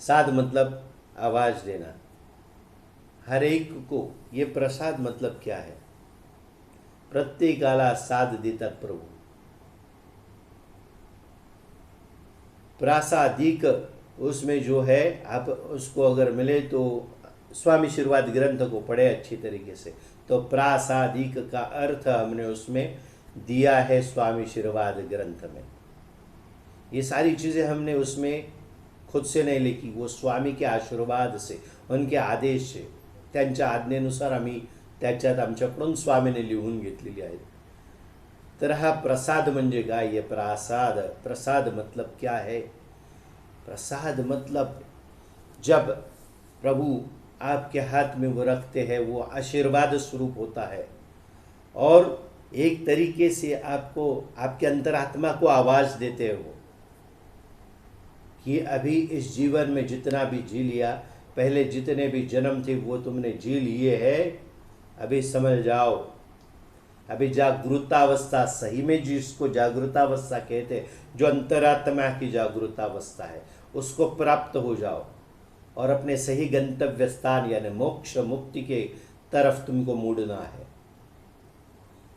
साध मतलब आवाज देना, हर एक को. ये प्रसाद मतलब क्या है? प्रत्येकाला साध देतात प्रभु. प्रासादिक उसमें जो है आप उसको अगर मिले तो स्वामी आशीर्वाद ग्रंथ को पढ़े अच्छी तरीके से तो प्रासादिक का अर्थ हमने उसमें दिया है स्वामी आशीर्वाद ग्रंथ में. ये सारी चीज़ें हमने उसमें खुद से नहीं लिखी, वो स्वामी के आशीर्वाद से, उनके आदेश से, त्यांच्या आज्ञेनुसार आम्ही त्याच्यात आमच्याकडून स्वामीने लिहून घेतलेली आहेत. तर हा प्रसाद म्हणजे काय? ये प्रसाद, प्रसाद मतलब क्या है? प्रसाद मतलब जब प्रभु आपके हाथ में वो रखते हैं वो आशीर्वाद स्वरूप होता है और एक तरीके से आपको आपके अंतरात्मा को आवाज़ देते हो कि अभी इस जीवन में जितना भी जी लिया, पहले जितने भी जन्म थे वो तुमने जी लिए हैं, अभी समझ जाओ. अभी जागृतावस्था, सही में जिसको जागृतावस्था कहते हैं, जो अंतरात्मा की जागृतावस्था है, उसको प्राप्त हो जाओ और अपने सही गंतव्य स्थान यानी मोक्ष मुक्ति के तरफ तुमको मुड़ना है.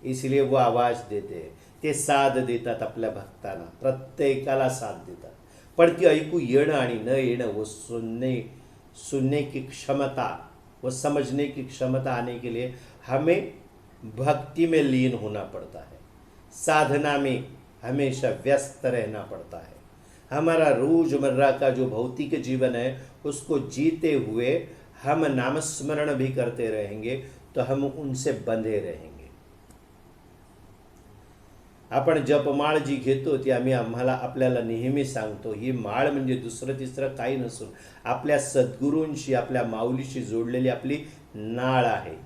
इसलिए वो आवाज देते हैं, ते साथ देतात आपल्या भक्तांना, प्रत्येकाला साथ देतात. पण ती ऐकू येणं आणि न येणं, वो सुनने की क्षमता, वो समझने की क्षमता आने के लिए हमें भक्ति में लीन होना पड़ता है, साधना में हमेशा व्यस्त रहना पड़ता है, हमारा रोजमर्रा का जो भौतिक जीवन है उसको जीते हुए हम नामस्मरण भी करते रहेंगे तो हम उनसे बंधे रहेंगे. आपण जपमाळ जी घेतो ती आम्हाला आपल्याला नेहमी सांगतो, ही माळ म्हणजे दुसरं तिसरं काही नसून आपल्या सद्गुरूंशी, आपल्या माऊलीशी जोडलेली आपली नाळ आहे.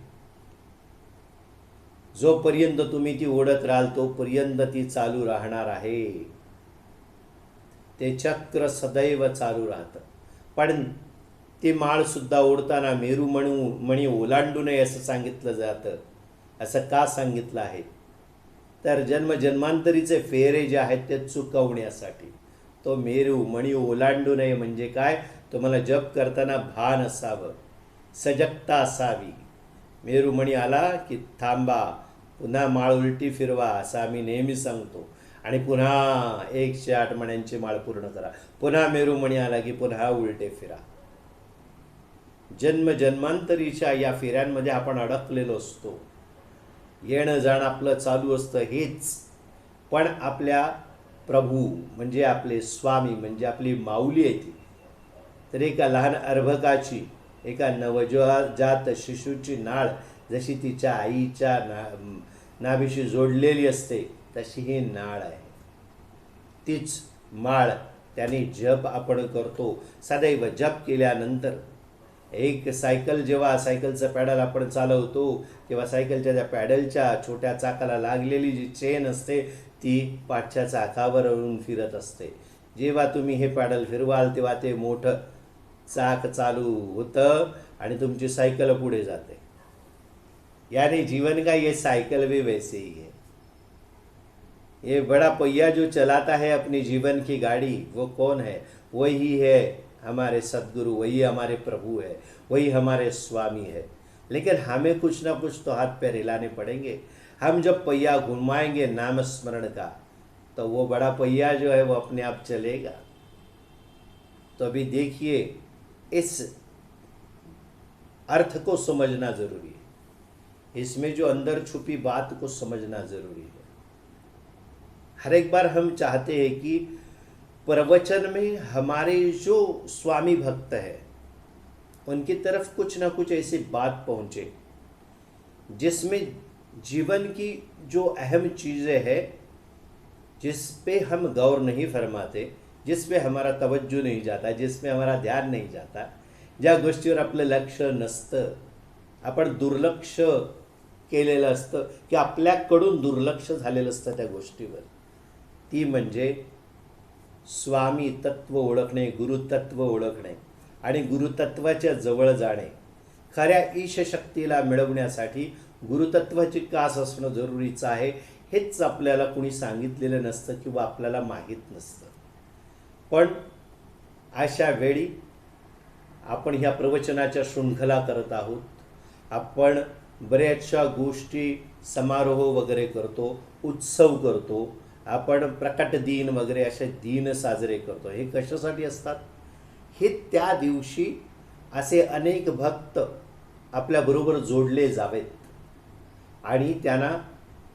जोपर्यंत तुम्ही ती ओढत राहाल तोपर्यंत ती चालू राहणार आहे. ते चक्र सदैव चालू राहतं. पण ती माळ सुद्धा ओढताना मेरू मणी ओलांडू नये असं सांगितलं जातं. असं का सांगितलं आहे तर जन्मजन्मांतरीचे फेरे जे आहेत ते चुकवण्यासाठी. तो मेरू मणी ओलांडू नये म्हणजे काय, तुम्हाला जप करताना भान असावं, सजगता असावी. मेरूमणी आला की थांबा, पुन्हा माळ उलटी फिरवा असं आम्ही नेहमी सांगतो आणि पुन्हा 108 मण्यांची माळ पूर्ण करा. पुन्हा मेरूमणी आला की पुन्हा उलटे फिरा. जन्मजन्मांतरीच्या या फेऱ्यांमध्ये आपण अडकलेलो असतो. येणं जाणं आपलं चालू असतं हेच. पण आपल्या प्रभू म्हणजे आपले स्वामी म्हणजे आपली माऊली आहे ती. तर एका लहान अर्भकाची, एका नवजात शिशूची नाळ जशी तिच्या आईच्या नाभीशी जोडलेली असते तशी ही नाळ आहे. तीच माळ त्याने जप आपण करतो. सदैव जप केल्यानंतर एक सायकल, जेव्हा सायकलचं पॅडल आपण चालवतो तेव्हा सायकलच्या त्या पॅडलच्या छोट्या चाकाला लागलेली जी चेन असते ती पाठच्या चाकावर अडून फिरत असते. जेव्हा तुम्ही हे पॅडल फिरवाल तेव्हा ते मोठं चाक चालू होतं आणि तुमची सायकल पुढे जाते. यानी जीवन का ये साइकिल भी वैसे ही है. ये बड़ा पहिया जो चलाता है अपनी जीवन की गाड़ी, वो कौन है? वही है हमारे सद्गुरु, वही हमारे प्रभु है, वही हमारे स्वामी है. लेकिन हमें कुछ ना कुछ तो हाथ पैर हिलाने पड़ेंगे. हम जब पहिया घुमाएंगे नाम स्मरण का तो वो बड़ा पहिया जो है वो अपने आप चलेगा. तो अभी देखिए, इस अर्थ को समझना जरूरी है. इसमें जो अंदर छुपी बात को समझना जरूरी है. हर एक बार हम चाहते हैं कि प्रवचन में हमारे जो स्वामी भक्त हैं उनकी तरफ कुछ ना कुछ ऐसी बात पहुँचे जिसमें जीवन की जो अहम चीज़ें हैं जिस पे हम गौर नहीं फरमाते, जिस पे हमारा तवज्जो नहीं जाता, जिस पे हमारा ध्यान नहीं जाता, ज्या गोष्टीवर आपलं लक्ष नसतं, आपण दुर्लक्ष केलेलं असतं की आपल्याकडून दुर्लक्ष झालेलं असतं त्या गोष्टीवर, ती म्हणजे स्वामी तत्व ओळखणे, गुरुतत्व ओळखणे आणि गुरुतत्वाच्या जवळ जाणे. खऱ्या ईश शक्तीला मिळवण्यासाठी गुरुतत्वाची कास असणं जरुरीचं आहे. हेच आपल्याला कुणी सांगितलेलं नसतं किंवा आपल्याला माहीत नसतं. पण अशा वेळी आपण ह्या प्रवचनाच्या शृंखला करत आहोत. आपण बऱ्याचशा गोष्टी समारोह वगैरे करतो, उत्सव करतो, आपण प्रकट दिन वगैरे असे दिन साजरे करतो. हे कशासाठी असतात? हे त्या दिवशी असे अनेक भक्त आपल्याबरोबर जोडले जावेत आणि त्यांना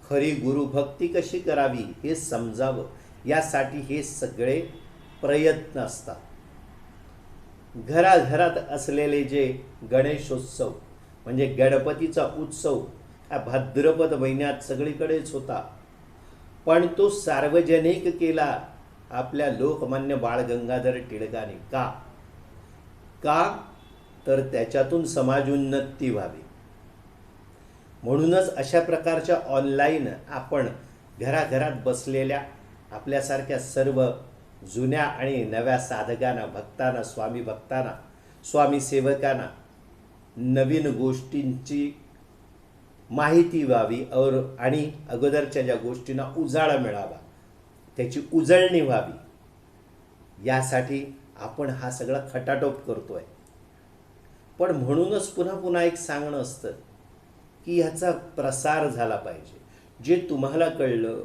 खरी गुरुभक्ती कशी करावी हे समजावं, यासाठी हे सगळे प्रयत्न असतात. घराघरात असलेले जे गणेशोत्सव म्हणजे गणपतीचा उत्सव हा भाद्रपद महिन्यात सगळीकडेच होता. पण तो सार्वजनिक केला आपल्या लोकमान्य बाळ गंगाधर टिळकांनी. का तर त्याच्यातून समाजोन्नती व्हावी. म्हणूनच अशा प्रकारच्या ऑनलाईन आपण घराघरात बसलेल्या आपल्यासारख्या सर्व जुन्या आणि नव्या साधकांना, भक्तांना, स्वामी भक्तांना, स्वामी सेवकांना नवीन गोष्टींची माहिती व्हावी आणि अगोदरच्या ज्या गोष्टींना उजाळा मिळावा, त्याची उजळणी व्हावी, यासाठी आपण हा सगळा खटाटोप करतोय. पण म्हणूनच पुन्हा पुन्हा एक सांगणं असतं की ह्याचा प्रसार झाला पाहिजे. जे तुम्हाला कळलं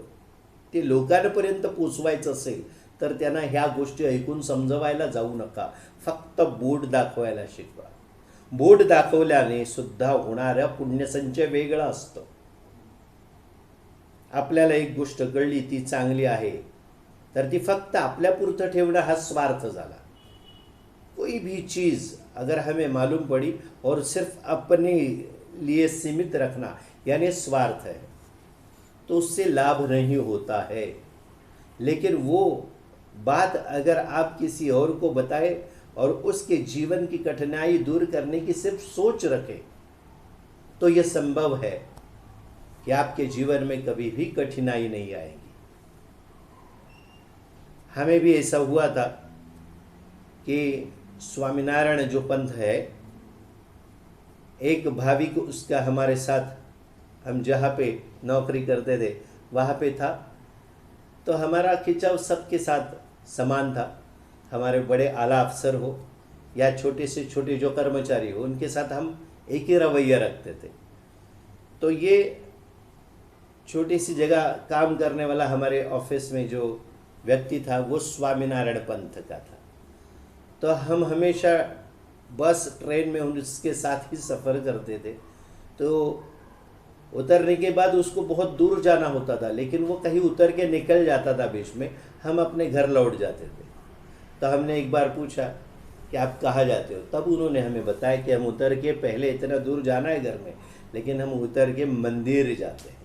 ते लोकांपर्यंत पोचवायचं असेल तर त्यांना ह्या गोष्टी ऐकून समजवायला जाऊ नका. फक्त बोर्ड दाखवायला शिकवा. बोर्ड दाखवल्याने सुद्धा होणारा पुण्यसंचय वेगळा असतो. आपल्याला एक गोष्ट कळली ती चांगली आहे तर ती फक्त आपल्यापुरतं ठेवणं हा स्वार्थ झाला. कोई भी चीज़ अगर हमें मालूम पड़ी और सिर्फ अपने लिए सीमित रखना यानी स्वार्थ है, तो उससे लाभ नहीं होता है. लेकिन वो बात अगर आप किसी और को बताएं और उसके जीवन की कठिनाई दूर करने की सिर्फ सोच रखें, तो यह संभव है कि आपके जीवन में कभी भी कठिनाई नहीं आएगी. हमें भी ऐसा हुआ था कि स्वामीनारायण जो पंथ है, एक भाविक उसका हमारे साथ, हम जहाँ पे नौकरी करते थे वहाँ पे था, तो हमारा खिंचाव सबके साथ समान था. हमारे बड़े आला अफसर हो या छोटे से छोटे जो कर्मचारी हो, उनके साथ हम एक ही रवैया रखते थे. तो ये छोटी सी जगह काम करने वाला हमारे ऑफिस में जो व्यक्ति था वो स्वामीनारायण पंथ का था. तो हम हमेशा बस ट्रेन में उसके साथ ही सफ़र करते थे. तो उतरने के बाद उसको बहुत दूर जाना होता था, लेकिन वो कहीं उतर के निकल जाता था बीच में, हम अपने घर लौट जाते थे. तो हमने एक बार पूछा कि आप कहाँ जाते हो, तब उन्होंने हमें बताया कि हम उतर के, पहले इतना दूर जाना है घर में, लेकिन हम उतर के मंदिर जाते हैं.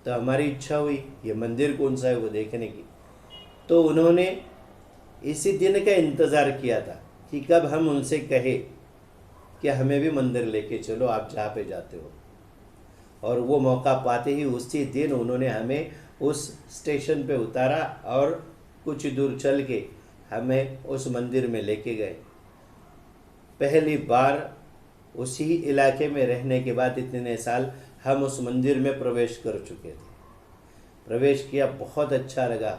तो हमारी इच्छा हुई ये मंदिर कौन सा है वो देखने की. तो उन्होंने इसी दिन का इंतज़ार किया था कि कब हम उनसे कहे कि हमें भी मंदिर लेके चलो आप जहाँ पे जाते हो. और वो मौका पाते ही उसी दिन उन्होंने हमें उस स्टेशन पे उतारा और कुछ दूर चल के हमें उस मंदिर में लेके गए. पहली बार उसी इलाके में रहने के बाद इतने साल हम उस मंदिर में प्रवेश कर चुके थे. प्रवेश किया, बहुत अच्छा लगा.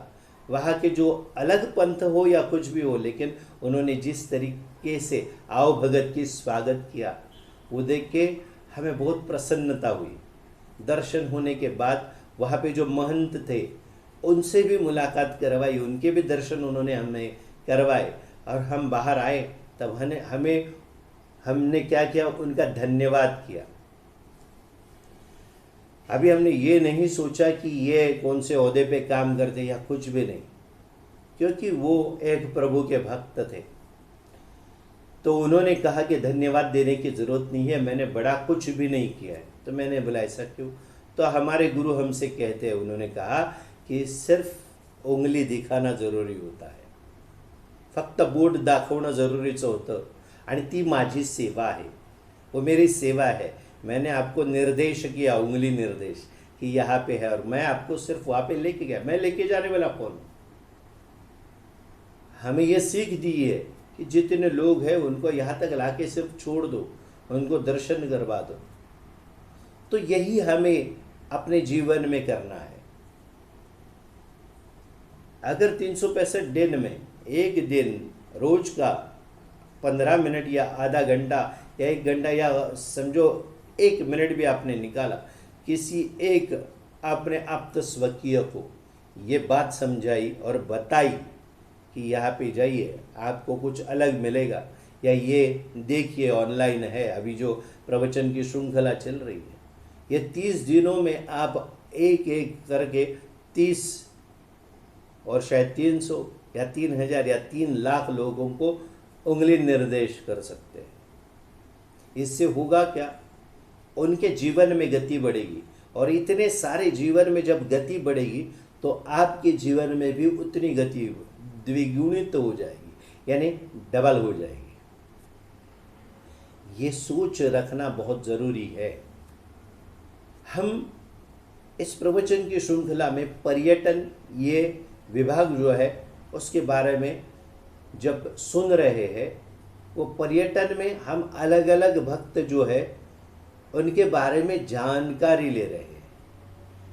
वहाँ के जो अलग पंथ हो या कुछ भी हो, लेकिन उन्होंने जिस तरीके से आओ भगत की स्वागत किया वो देख के हमें बहुत प्रसन्नता हुई. दर्शन होने के बाद वहाँ पे जो महंत थे उनसे भी मुलाकात करवाई, उनके भी दर्शन उन्होंने हमें करवाए. और हम बाहर आए तब हमने क्या किया, उनका धन्यवाद किया. अभी हमने ये नहीं सोचा कि ये कौन से ओहदे पे काम करते या कुछ भी नहीं, क्योंकि वो एक प्रभु के भक्त थे. तो उन्होंने कहा कि धन्यवाद देने की ज़रूरत नहीं है, मैंने बड़ा कुछ भी नहीं किया है. तो मैंने बोला ऐसा क्यों? तो हमारे गुरु हमसे कहते हैं, उन्होंने कहा कि सिर्फ उंगली दिखाना ज़रूरी होता है, फक्त बोट दाखवणं जरुरीचं होतं, आणि ती माझी सेवा आहे, वो मेरी सेवा है. मैंने आपको निर्देश किया, उंगली निर्देश, कि यहाँ पे है, और मैं आपको सिर्फ वहाँ पे लेके गया. मैं लेके जाने वाला कौन हूँ? हमें ये सीख दी है कि जितने लोग हैं उनको यहाँ तक लाके सिर्फ छोड़ दो, उनको दर्शन करवा दो. तो यही हमें अपने जीवन में करना है. अगर 365 दिन में एक दिन रोज का 15 मिनट या आधा घंटा या 1 घंटा या समझो 1 मिनट भी आपने निकाला, किसी एक अपने आप्त स्वकीय को ये बात समझाई और बताई कि यहाँ पे जाइए आपको कुछ अलग मिलेगा, या ये देखिए ऑनलाइन है अभी जो प्रवचन की श्रृंखला चल रही है, ये 30 दिनों में आप एक एक करके 30 और शायद 300 या 3000 या 3 लाख लोगों को उंगली निर्देश कर सकते हैं. इससे होगा क्या? उनके जीवन में गति बढ़ेगी, और इतने सारे जीवन में जब गति बढ़ेगी तो आपके जीवन में भी उतनी गति द्विगुणित हो जाएगी, यानी डबल हो जाएगी. ये सोच रखना बहुत ज़रूरी है. हम इस प्रवचन की श्रृंखला में पर्यटन ये विभाग जो है उसके बारे में जब सुन रहे हैं, वो पर्यटन में हम अलग अलग भक्त जो है उनके बारे में जानकारी ले रहे हैं.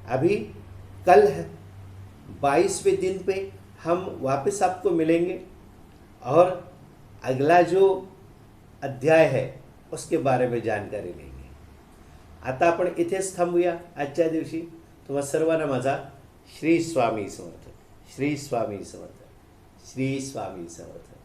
अभी कल 22वें दिन पे हम वापस आपको मिलेंगे और अगला जो अध्याय है उसके बारे में जानकारी लेंगे. आता आपण इथेच थांबूया आजच्या दिवशी. तुम्हा सर्वांना माझा श्री स्वामी समर्थ, श्री स्वामी समर्थ, श्री स्वामी समर्थ.